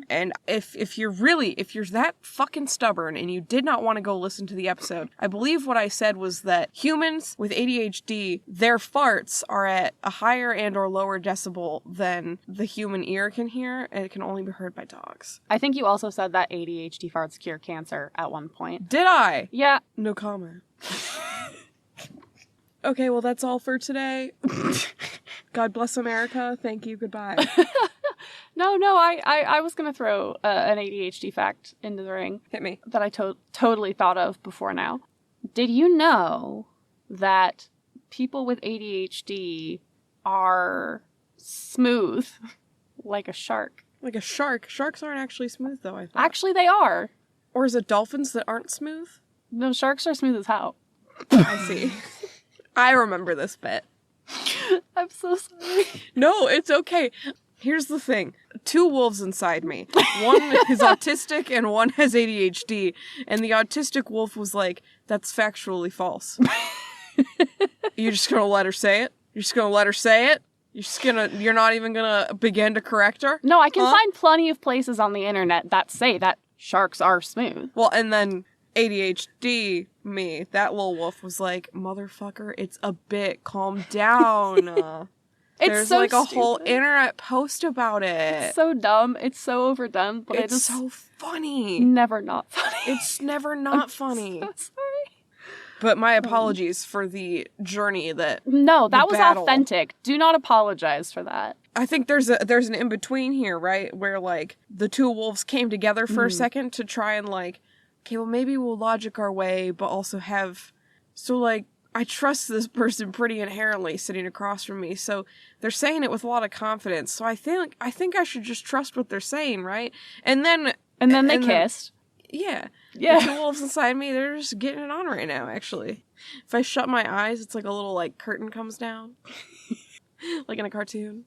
And if you're that fucking stubborn and you did not want to go listen to the episode, I believe what I said was that humans with ADHD, their farts are at a higher and or lower decibel than the human ear can hear, and it can only be heard by dogs. I think you also said that ADHD farts cure cancer at one point. Did I? Yeah. No comment. Okay, well, that's all for today. God bless America. Thank you. Goodbye. No, I was going to throw an ADHD fact into the ring. Hit me. That I totally thought of before now. Did you know that people with ADHD are smooth like a shark? Like a shark? Sharks aren't actually smooth, though, I thought. Actually, they are. Or is it dolphins that aren't smooth? No, sharks are smooth as hell. I see. I remember this bit. I'm so sorry. No, it's okay. Here's the thing. 2 wolves inside me. One is autistic and one has ADHD. And the autistic wolf was like, that's factually false. You're just gonna let her say it? You're just gonna let her say it? You're not even gonna begin to correct her? No, I can find plenty of places on the internet that say that sharks are smooth. Well, and then ADHD me, that little wolf was like, motherfucker, it's a bit, calm down. There's so like a stupid. whole internet post about it. It's so dumb. It's so overdone, but It's it's so funny. never not funny. It's never not funny. So sorry. But my apologies for the journey that... No, that was battle. authentic. Do not apologize for that. I think there's an in-between here, right? Where, like, the two wolves came together for a second to try and, like, okay, well, maybe we'll logic our way, but also have... So, like, I trust this person pretty inherently sitting across from me, so they're saying it with a lot of confidence. So I think I should just trust what they're saying, right? And then they kissed. Yeah. Yeah. The two wolves inside me, they're just getting it on right now, actually. If I shut my eyes, it's like a little, like, curtain comes down. Like in a cartoon.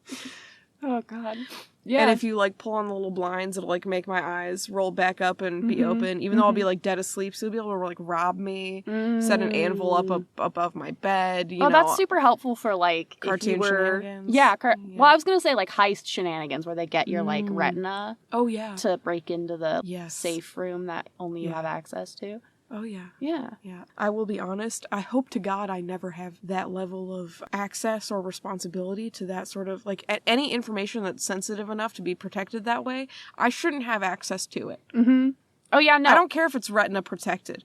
Oh, God. Yeah. And if you, like, pull on the little blinds, it'll, like, make my eyes roll back up and be open. Even though I'll be, like, dead asleep, so they'll be able to, like, rob me, set an anvil up above my bed, you know. that's super helpful for, like, cartoon if you were... shenanigans. Yeah, well, I was going to say, like, heist shenanigans, where they get your, like, retina Oh, yeah. to break into the Yes. safe room that only you have access to. Oh, yeah. Yeah. Yeah. I will be honest, I hope to God I never have that level of access or responsibility to that sort of, like, any information that's sensitive enough to be protected that way, I shouldn't have access to it. Mm-hmm. Oh, yeah, no. I don't care if it's retina protected.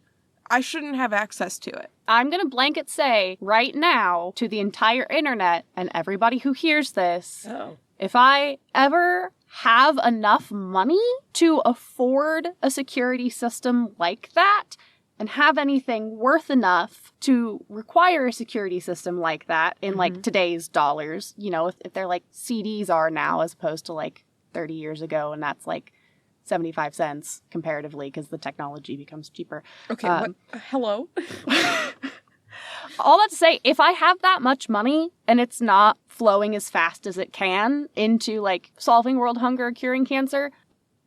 I shouldn't have access to it. I'm going to blanket say right now to the entire internet and everybody who hears this, if I ever have enough money to afford a security system like that, and have anything worth enough to require a security system like that in, like, today's dollars, you know, if they're like CDs are now as opposed to, like, 30 years ago, and that's, like, 75 cents comparatively because the technology becomes cheaper. Okay, hello? All that to say, if I have that much money and it's not flowing as fast as it can into, like, solving world hunger or curing cancer,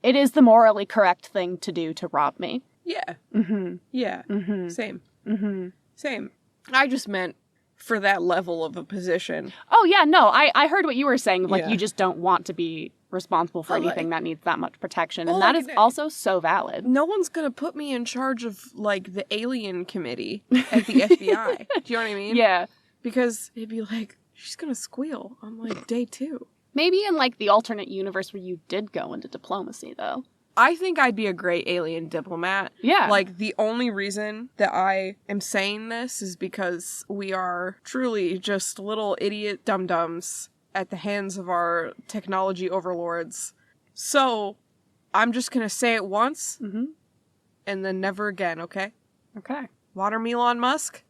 it is the morally correct thing to do to rob me. Yeah. Mm-hmm. Yeah. Mm-hmm. Same. Mm-hmm. Same. I just meant for that level of a position. Oh, yeah, no, I heard what you were saying. Like, Yeah. you just don't want to be responsible for anything that needs that much protection. And Well, that is also so valid. No one's gonna put me in charge of, like, the alien committee at the FBI. Do you know what I mean? Yeah. Because it'd be like, she's gonna squeal on, like, day 2. Maybe in, like, the alternate universe where you did go into diplomacy, though. I think I'd be a great alien diplomat. Yeah. Like, the only reason that I am saying this is because we are truly just little idiot dum-dums at the hands of our technology overlords. So, I'm just gonna say it once, and then never again, okay? Okay. Watermelon Musk?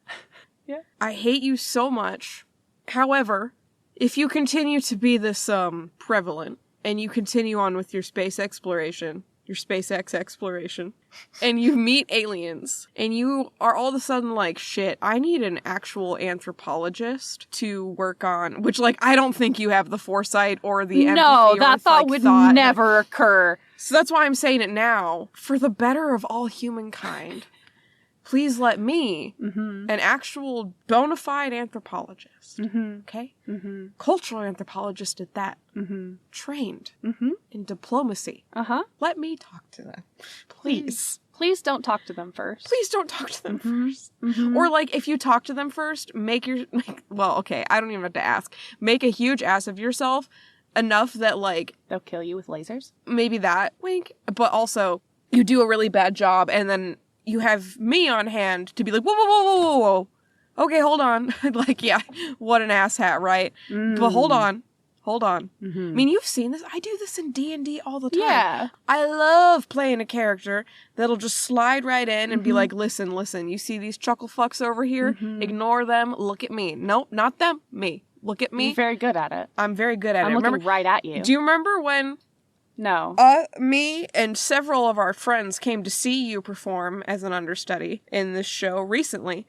Yeah. I hate you so much. However, if you continue to be this, prevalent, and you continue on with your space exploration, your SpaceX exploration, and you meet aliens, and you are all of a sudden like, shit, I need an actual anthropologist to work on, which, like, I don't think you have the foresight or the empathy. No, or that thought would never occur. So that's why I'm saying it now. For the better of all humankind, please let me, an actual bona fide anthropologist, okay? Cultural anthropologist at that, trained in diplomacy. Let me talk to them. Please. Please don't talk to them first. Please don't talk to them first. Or, like, if you talk to them first, well, okay, I don't even have to ask. Make a huge ass of yourself enough that, like... They'll kill you with lasers? Maybe that, wink. But also, you do a really bad job, and then you have me on hand to be like, whoa, whoa, whoa, whoa, whoa, whoa. Okay, hold on. Like, yeah, what an asshat, right? But hold on. I mean, you've seen this. I do this in D&D all the time. Yeah. I love playing a character that'll just slide right in and be like, listen, you see these chuckle fucks over here? Ignore them. Look at me. Nope, not them. Me. Look at me. You're very good at it. I'm very good at it. I'm looking right at you. Do you remember when... No. Me and several of our friends came to see you perform as an understudy in this show recently.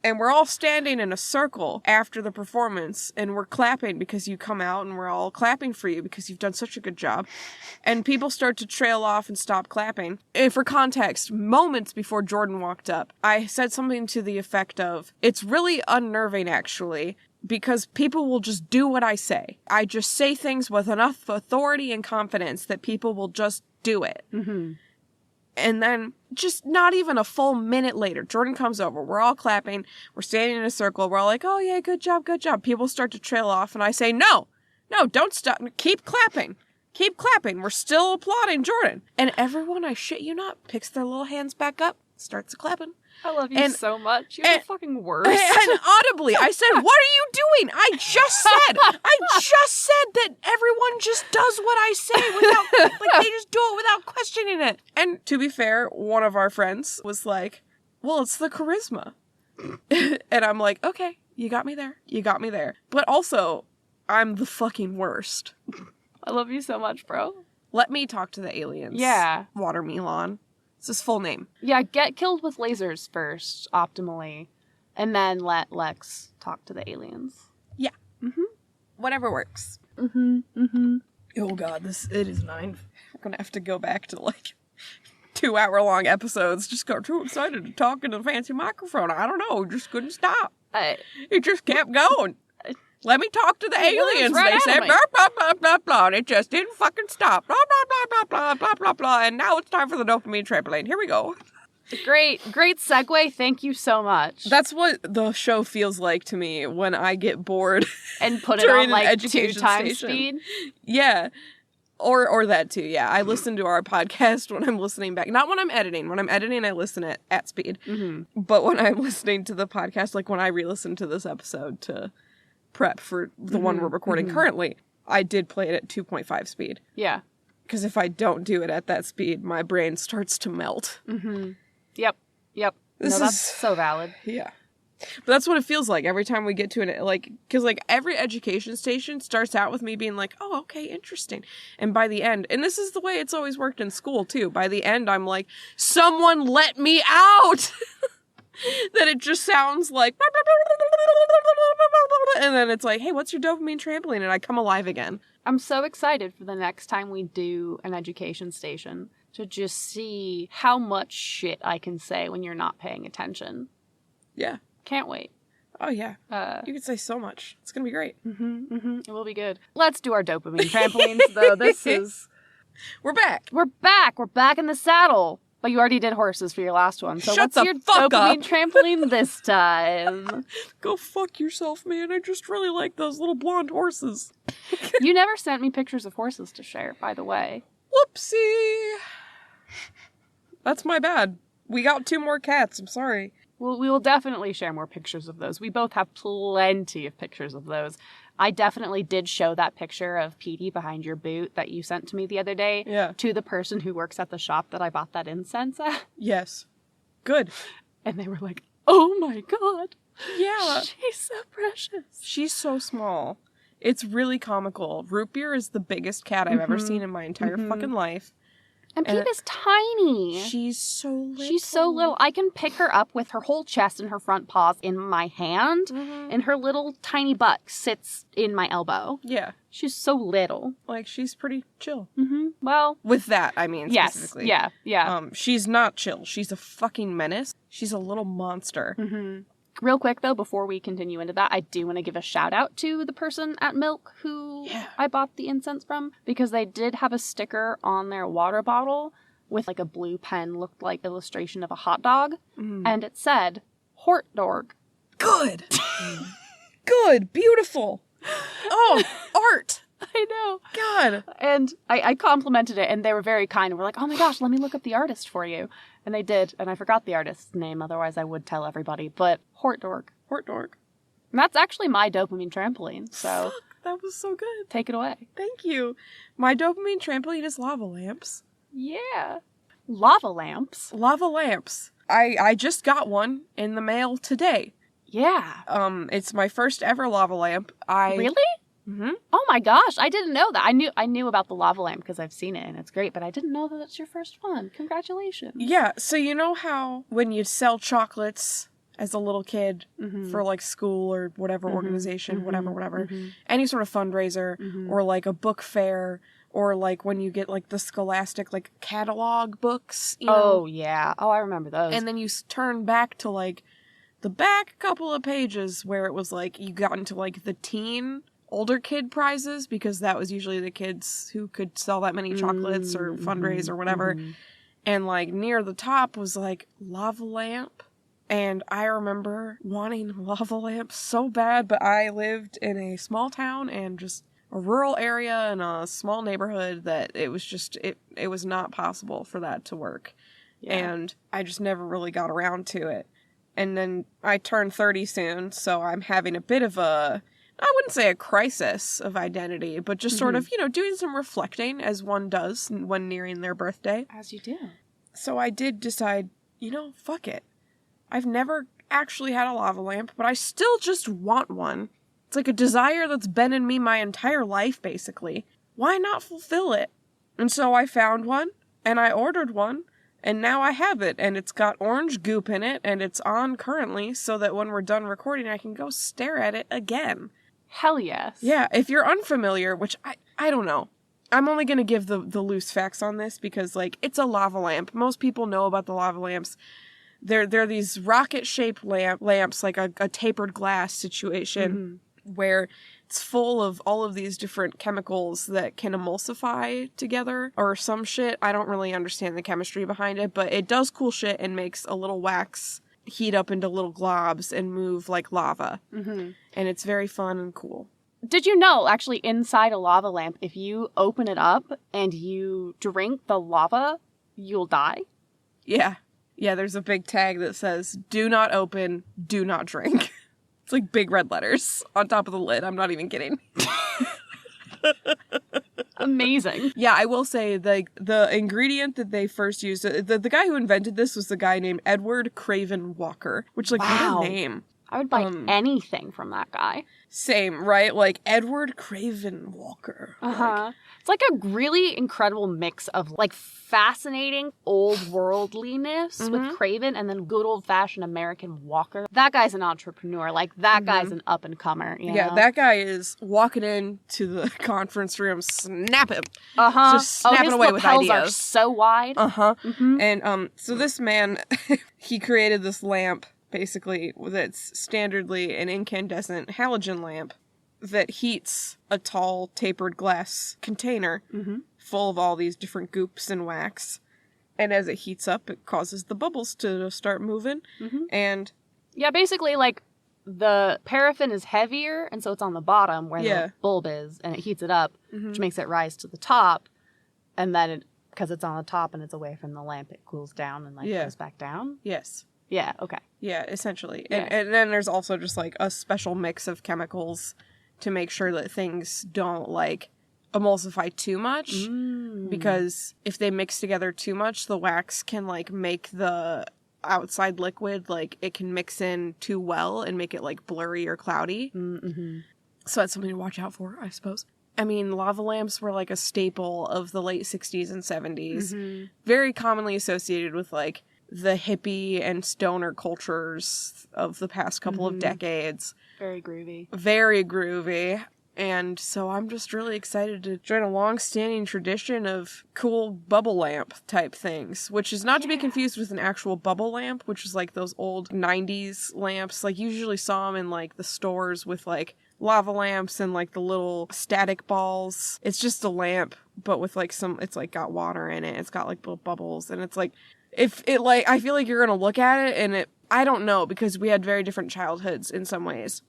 And we're all standing in a circle after the performance, and we're clapping because you come out, and we're all clapping for you because you've done such a good job. And people start to trail off and stop clapping. And for context, moments before Jordan walked up, I said something to the effect of, it's really unnerving, actually, because people will just do what I say. I just say things with enough authority and confidence that people will just do it. And then, just not even a full minute later, Jordan comes over. We're all clapping. We're standing in a circle. We're all like, oh yeah, good job, good job. People start to trail off, and I say, no, don't stop. Keep clapping. Keep clapping. We're still applauding Jordan. And everyone, I shit you not, picks their little hands back up, starts clapping. I love you And- so much. You're the fucking worst. And audibly, I said, "What are you doing?" I just said that everyone just does what I say without, like, they just do it without questioning it. And to be fair, one of our friends was like, "Well, it's the charisma." And I'm like, "Okay, you got me there. You got me there." But also, I'm the fucking worst. I love you so much, bro. Let me talk to the aliens. Yeah. Watermelon. It's his full name. Yeah, get killed with lasers first, optimally, and then let Lex talk to the aliens. Yeah. Mm-hmm. Whatever works. Mm-hmm. Mm-hmm. Oh god, it is 9. We're gonna have to go back to, like, 2-hour-long episodes. Just got too excited to talk into the fancy microphone. I don't know, just couldn't stop. It just kept going. Let me talk to the aliens. right They out said of me. blah, blah, blah, blah, blah, and it just didn't fucking stop. Blah, blah, blah, blah, blah, blah, blah, blah, and now it's time for the dopamine trampoline. Here we go. Great segue. Thank you so much. That's what the show feels like to me when I get bored. And put it during on, an like, education 2 times station. speed. Yeah. Or that too, yeah. I listen to our podcast when I'm listening back. Not when I'm editing. When I'm editing, I listen at speed. Mm-hmm. But when I'm listening to the podcast, like when I re-listen to this episode to prep for the one we're recording currently, I did play it at 2.5 speed. Yeah. Because if I don't do it at that speed, my brain starts to melt. Mm-hmm. Yep. This That's is- so valid. Yeah. But that's what it feels like every time we get to it. Like, because, like, every education station starts out with me being like, oh, okay, interesting. And by the end, and this is the way it's always worked in school, too. By the end, I'm like, someone let me out! That it just sounds like, and then it's like, hey, what's your dopamine trampoline? And I come alive again. I'm so excited for the next time we do an education station to just see how much shit I can say when you're not paying attention. Yeah. Can't wait. Oh, yeah. You could say so much. It's going to be great. It will be good. Let's do our dopamine trampolines, though. We're back. We're back. We're back in the saddle. But you already did horses for your last one. So Shut what's the your fuck dopamine up. trampoline this time? Go fuck yourself, man. I just really like those little blonde horses. You never sent me pictures of horses to share, by the way. Whoopsie. That's my bad. We got 2 more cats. I'm sorry. Well, we will definitely share more pictures of those. We both have plenty of pictures of those. I definitely did show that picture of Petey behind your boot that you sent to me the other day to the person who works at the shop that I bought that incense at. Yes. Good. And they were like, oh my god. Yeah. She's so precious. She's so small. It's really comical. Root Beer is the biggest cat I've ever seen in my entire fucking life. And Peep is tiny. She's so little. She's so little. I can pick her up with her whole chest and her front paws in my hand, and her little tiny butt sits in my elbow. Yeah. She's so little. Like, she's pretty chill. Well, With that, I mean, yes. specifically. Yeah. She's not chill. She's a fucking menace. She's a little monster. Real quick, though, before we continue into that, I do want to give a shout out to the person at Milk who I bought the incense from, because they did have a sticker on their water bottle with like a blue pen, looked like illustration of a hot dog, and it said, Hortdorg. Good. Good. Beautiful. Oh, art. I know. God. And I complimented it, and they were very kind and were like, oh my gosh, let me look up the artist for you. And they did, and I forgot the artist's name, otherwise I would tell everybody, but Hortdorg. Hortdorg. And that's actually my dopamine trampoline, so Fuck, that was so good. take it away. Thank you. My dopamine trampoline is lava lamps. Yeah. Lava lamps? Lava lamps. I just got one in the mail today. Yeah. It's my first ever lava lamp. Really? Mm-hmm. Oh my gosh, I didn't know that. I knew about the lava lamp because I've seen it and it's great, but I didn't know that it's your first one. Congratulations. Yeah, so you know how when you'd sell chocolates as a little kid for like school or whatever organization, whatever, any sort of fundraiser or like a book fair or like when you get like the Scholastic like catalog books, you know? Oh yeah. Oh, I remember those. And then you turn back to like the back couple of pages where it was like you got into like the teen older kid prizes, because that was usually the kids who could sell that many chocolates or fundraise or whatever. And like near the top was like lava lamp. And I remember wanting lava lamps so bad, but I lived in a small town and just a rural area in a small neighborhood that it was just, it was not possible for that to work. and I just never really got around to it. And then I turned 30 soon, so I'm having a bit of I wouldn't say a crisis of identity, but just sort of, doing some reflecting as one does when nearing their birthday. As you do. So I did decide, fuck it. I've never actually had a lava lamp, but I still just want one. It's like a desire that's been in me my entire life, basically. Why not fulfill it? And so I found one, and I ordered one, and now I have it, and it's got orange goop in it, and it's on currently, so that when we're done recording, I can go stare at it again. Hell yes. Yeah, if you're unfamiliar, which I don't know. I'm only going to give the loose facts on this because, it's a lava lamp. Most people know about the lava lamps. They're these rocket-shaped lamps, like a tapered glass situation, where it's full of all of these different chemicals that can emulsify together or some shit. I don't really understand the chemistry behind it, but it does cool shit and makes a little wax heat up into little globs and move like lava. Mm-hmm. And it's very fun and cool. Did you know, actually, inside a lava lamp, if you open it up and you drink the lava, you'll die? Yeah. Yeah, there's a big tag that says, do not open, do not drink. It's like big red letters on top of the lid. I'm not even kidding. Amazing. Yeah, I will say the ingredient that they first used, the guy who invented this was the guy named Edward Craven Walker, which, wow. what a name. I would buy anything from that guy. Same, right? Like, Edward Craven Walker. Uh-huh. It's like a really incredible mix of, fascinating old worldliness with Craven and then good old-fashioned American Walker. That guy's an entrepreneur. That guy's an up-and-comer, you know? That guy is walking into the conference room, snapping. Uh-huh. Just snapping away with lapels ideas. Are so wide. Uh-huh. Mm-hmm. And, so this man, he created this lamp, basically, that's standardly an incandescent halogen lamp that heats a tall, tapered glass container full of all these different goops and wax. And as it heats up, it causes the bubbles to start moving. Mm-hmm. And yeah, basically, the paraffin is heavier, and so it's on the bottom where the bulb is, and it heats it up, which makes it rise to the top. And then, because it's on the top and it's away from the lamp, it cools down and, goes back down. Yes. Yeah, okay. Yeah, essentially. Yeah. And then there's also just, a special mix of chemicals to make sure that things don't, emulsify too much. Because if they mix together too much, the wax can, make the outside liquid, it can mix in too well and make it, blurry or cloudy. Mm-hmm. So that's something to watch out for, I suppose. I mean, lava lamps were, a staple of the late 60s and 70s. Mm-hmm. Very commonly associated with, the hippie and stoner cultures of the past couple of decades. Very groovy. Very groovy. And so I'm just really excited to join a long-standing tradition of cool bubble lamp type things, which is not to be confused with an actual bubble lamp, which is those old 90s lamps. You usually saw them in the stores with lava lamps and the little static balls. It's just a lamp, but with some, it's got water in it. It's got little bubbles, and it's if it I feel you're gonna look at it and I don't know, because we had very different childhoods in some ways.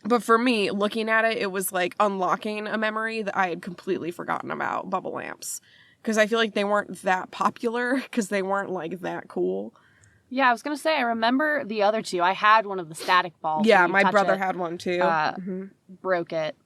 But for me, looking at it, it was unlocking a memory that I had completely forgotten about bubble lamps. Because I feel they weren't that popular, because they weren't that cool. Yeah, I was gonna say, I remember the other two. I had one of the static balls. Yeah, my brother had one too. Broke it.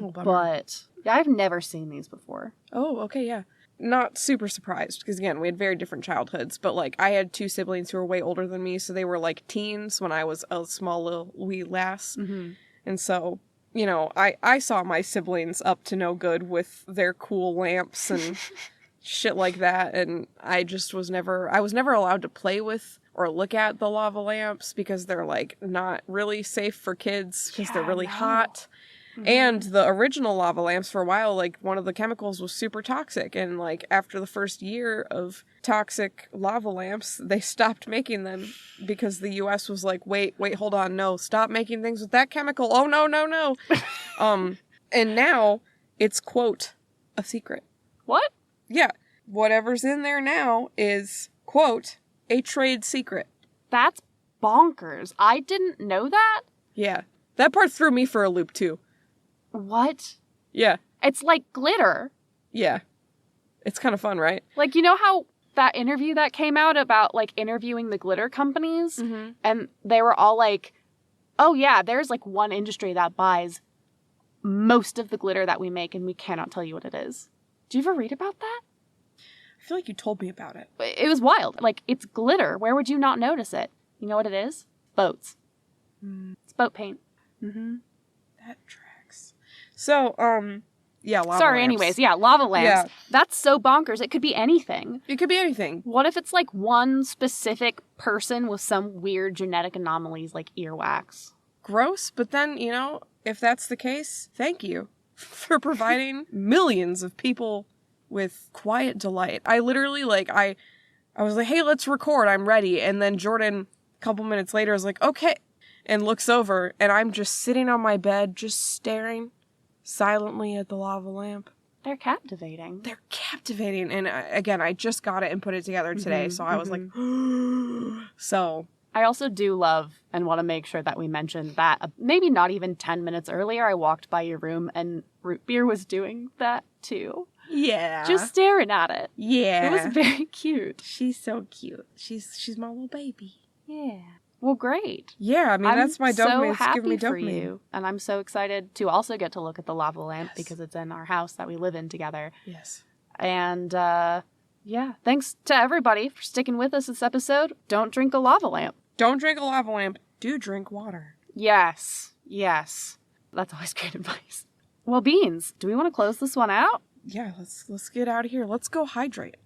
Oh, bummer. But yeah, I've never seen these before. Oh, okay, yeah. Not super surprised, because again, we had very different childhoods, but I had two siblings who were way older than me, so they were teens when I was a small little wee lass. Mm-hmm. And so, I saw my siblings up to no good with their cool lamps and shit like that, and I was never allowed to play with or look at the lava lamps because they're not really safe for kids because they're really hot. Mm-hmm. And the original lava lamps, for a while, one of the chemicals was super toxic. And, after the first year of toxic lava lamps, they stopped making them because the U.S. was wait, hold on, no, stop making things with that chemical. Oh, no. And now it's, quote, a secret. What? Yeah. Whatever's in there now is, quote, a trade secret. That's bonkers. I didn't know that. Yeah. That part threw me for a loop, too. What? Yeah. It's like glitter. Yeah. It's kind of fun, right? You know how that interview that came out about, like, interviewing the glitter companies, Mm-hmm. and they were all like, oh, yeah, there's, like, one industry that buys most of the glitter that we make, and we cannot tell you what it is. Did you ever read about that? I feel like you told me about it. It was wild. Like, it's glitter. Where would you not notice it? You know what it is? Boats. It's boat paint. Mm-hmm. That tracks. So, yeah, lava Sorry, lamps. anyways. Yeah, lava lamps. Yeah. That's so bonkers. It could be anything. It could be anything. What if it's, like, one specific person with some weird genetic anomalies, like earwax? Gross, but then, you know, if that's the case, thank you for providing millions of people with quiet delight. I literally, like, I was like, hey, let's record, I'm ready. And then Jordan, a couple minutes later, is like, okay, and looks over, and I'm just sitting on my bed, just staring silently at the lava lamp. They're captivating. They're captivating. And again, I just got it and put it together today, so I was like, so... I also do love and want to make sure that we mention that maybe not even 10 minutes earlier, I walked by your room and Root Beer was doing that too. Yeah. Just staring at it. Yeah. It was very cute. She's so cute. She's my little baby. Yeah. Well, great. Yeah, I mean, that's my dopamine. I'm so It's giving me happy for dopamine. you. And I'm so excited to also get to look at the lava lamp because it's in our house that we live in together. Yes. And, yeah, thanks to everybody for sticking with us this episode. Don't drink a lava lamp. Don't drink a lava lamp. Do drink water. Yes. Yes. That's always great advice. Well, Beans, do we want to close this one out? Yeah, let's get out of here. Let's go hydrate.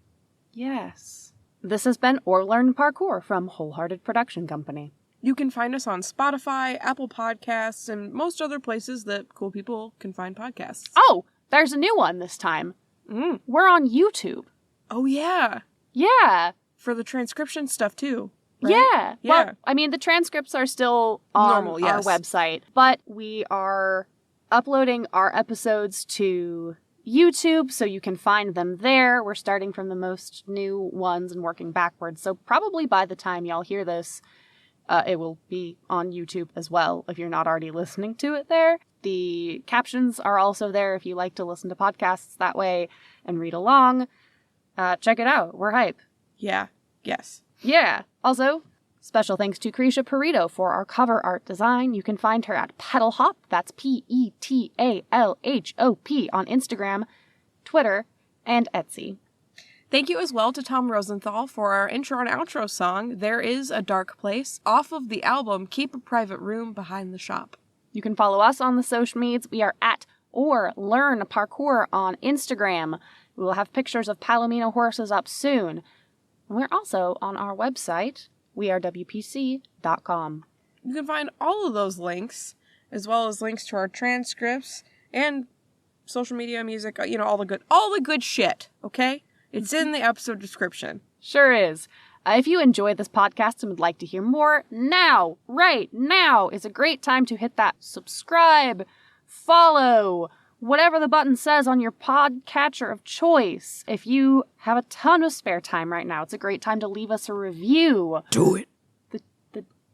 Yes. This has been Or Learn Parkour from Wholehearted Production Company. You can find us on Spotify, Apple Podcasts, and most other places that cool people can find podcasts. Oh, there's a new one this time. We're on YouTube. Oh, yeah. Yeah. For the transcription stuff, too. Right? Yeah. Yeah. Well, I mean, the transcripts are still on Normal, our yes. website, but we are uploading our episodes to YouTube, so you can find them there. We're starting from the most new ones and working backwards. So probably by the time y'all hear this, it will be on YouTube as well, if you're not already listening to it there. The captions are also there if you like to listen to podcasts that way and read along. Check it out. We're hype. Yeah. Yes. Yeah. Also, special thanks to Krisha Perito for our cover art design. You can find her at Petal Hop, that's Petalhop, on Instagram, Twitter, and Etsy. Thank you as well to Tom Rosenthal for our intro and outro song, There Is a Dark Place, off of the album Keep a Private Room Behind the Shop. You can follow us on the social medias. We are at Or Learn Parkour on Instagram. We will have pictures of Palomino horses up soon. And we're also on our website, wearewpc.com. You can find all of those links, as well as links to our transcripts and social media, music, you know, all the good shit, okay? It's in the episode description. Sure is. If you enjoyed this podcast and would like to hear more, now, right now, is a great time to hit that subscribe, follow, whatever the button says on your podcatcher of choice. If you have a ton of spare time right now, it's a great time to leave us a review. Do it.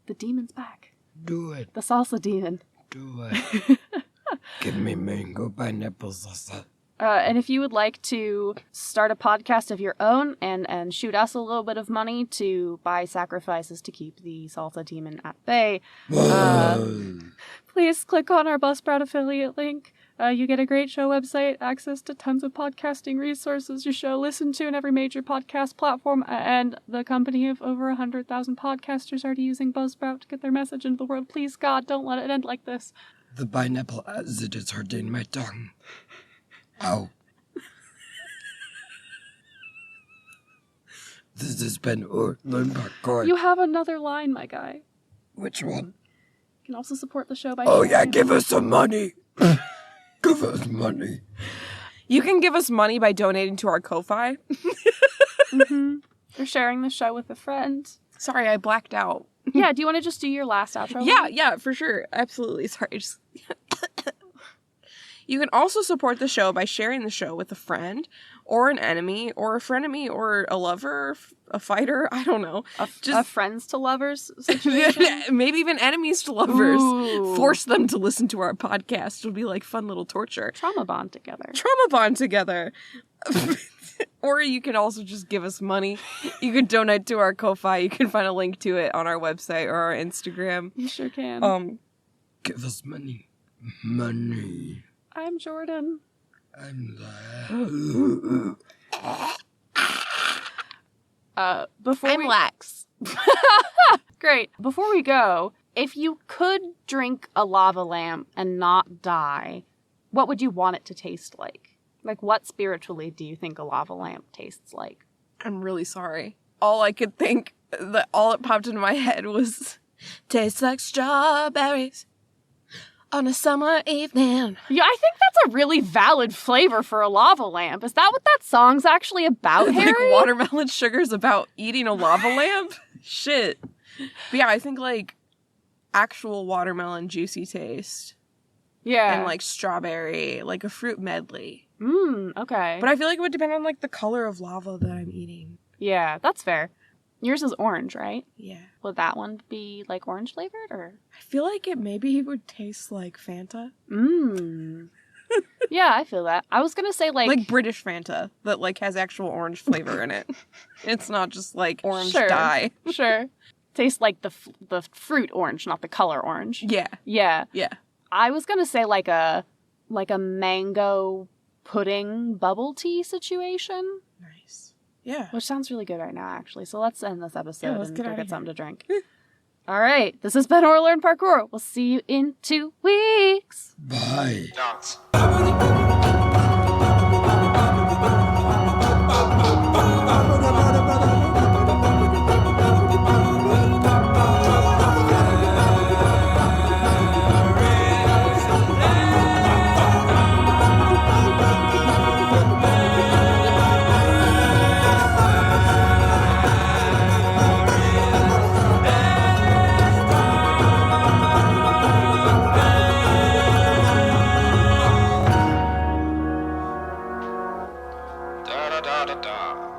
The demon's back. Do it. The salsa demon. Do it. Give me mango pineapple salsa. And if you would like to start a podcast of your own and shoot us a little bit of money to buy sacrifices to keep the salsa demon at bay, please click on our Buzzsprout affiliate link. You get a great show website, access to tons of podcasting resources, your show listened to in every major podcast platform, and the company of over 100,000 podcasters already using Buzzsprout to get their message into the world. Please, God, don't let it end like this. The pineapple acid is hurting my tongue. Ow. This has been Or Learn Parkour. You have another line, my guy. Which one? You can also support the show by Oh yeah, sharing. give us some money. Give us money. You can give us money by donating to our Ko-Fi. Or sharing the show with a friend. Sorry, I blacked out. Yeah, do you want to just do your last outro? Yeah, for sure. Absolutely. Sorry. Just... You can also support the show by sharing the show with a friend or an enemy or a frenemy or a lover, a fighter. I don't know. A friends to lovers situation? Maybe even enemies to lovers. Ooh. Force them to listen to our podcast. It'll be like fun little torture. Trauma bond together. Trauma bond together. Or you can also just give us money. You can donate to our Ko-Fi. You can find a link to it on our website or our Instagram. You sure can. Give us money. Money. I'm Jordan. I'm Before I'm we... Lex. Great. Before we go, if you could drink a lava lamp and not die, what would you want it to taste like? Like, what spiritually do you think a lava lamp tastes like? I'm really sorry. All I could think, all it popped into my head was, tastes like strawberries on a summer evening. Yeah, I think that's a really valid flavor for a lava lamp. Is that what that song's actually about, Harry? Like watermelon sugar's about eating a lava lamp? Shit. But yeah, I think like actual watermelon juicy taste. Yeah. And like strawberry, like a fruit medley. Okay. But I feel like it would depend on like the color of lava that I'm eating. Yeah, that's fair. Yours is orange, right? Yeah. Would that one be like orange flavored or? I feel like it maybe would taste like Fanta. Yeah, I feel that. I was gonna say like British Fanta that like has actual orange flavor in it. It's not just like orange Sure. dye. Sure. Tastes like the fruit orange, not the color orange. Yeah. Yeah. Yeah. I was gonna say like a mango pudding bubble tea situation. Nice. Yeah. Which sounds really good right now, actually. So let's end this episode let's and get go outta get here. something to drink. All right. This has been Or Learn Parkour. We'll see you in 2 weeks. Bye. Dance. Da da da da da.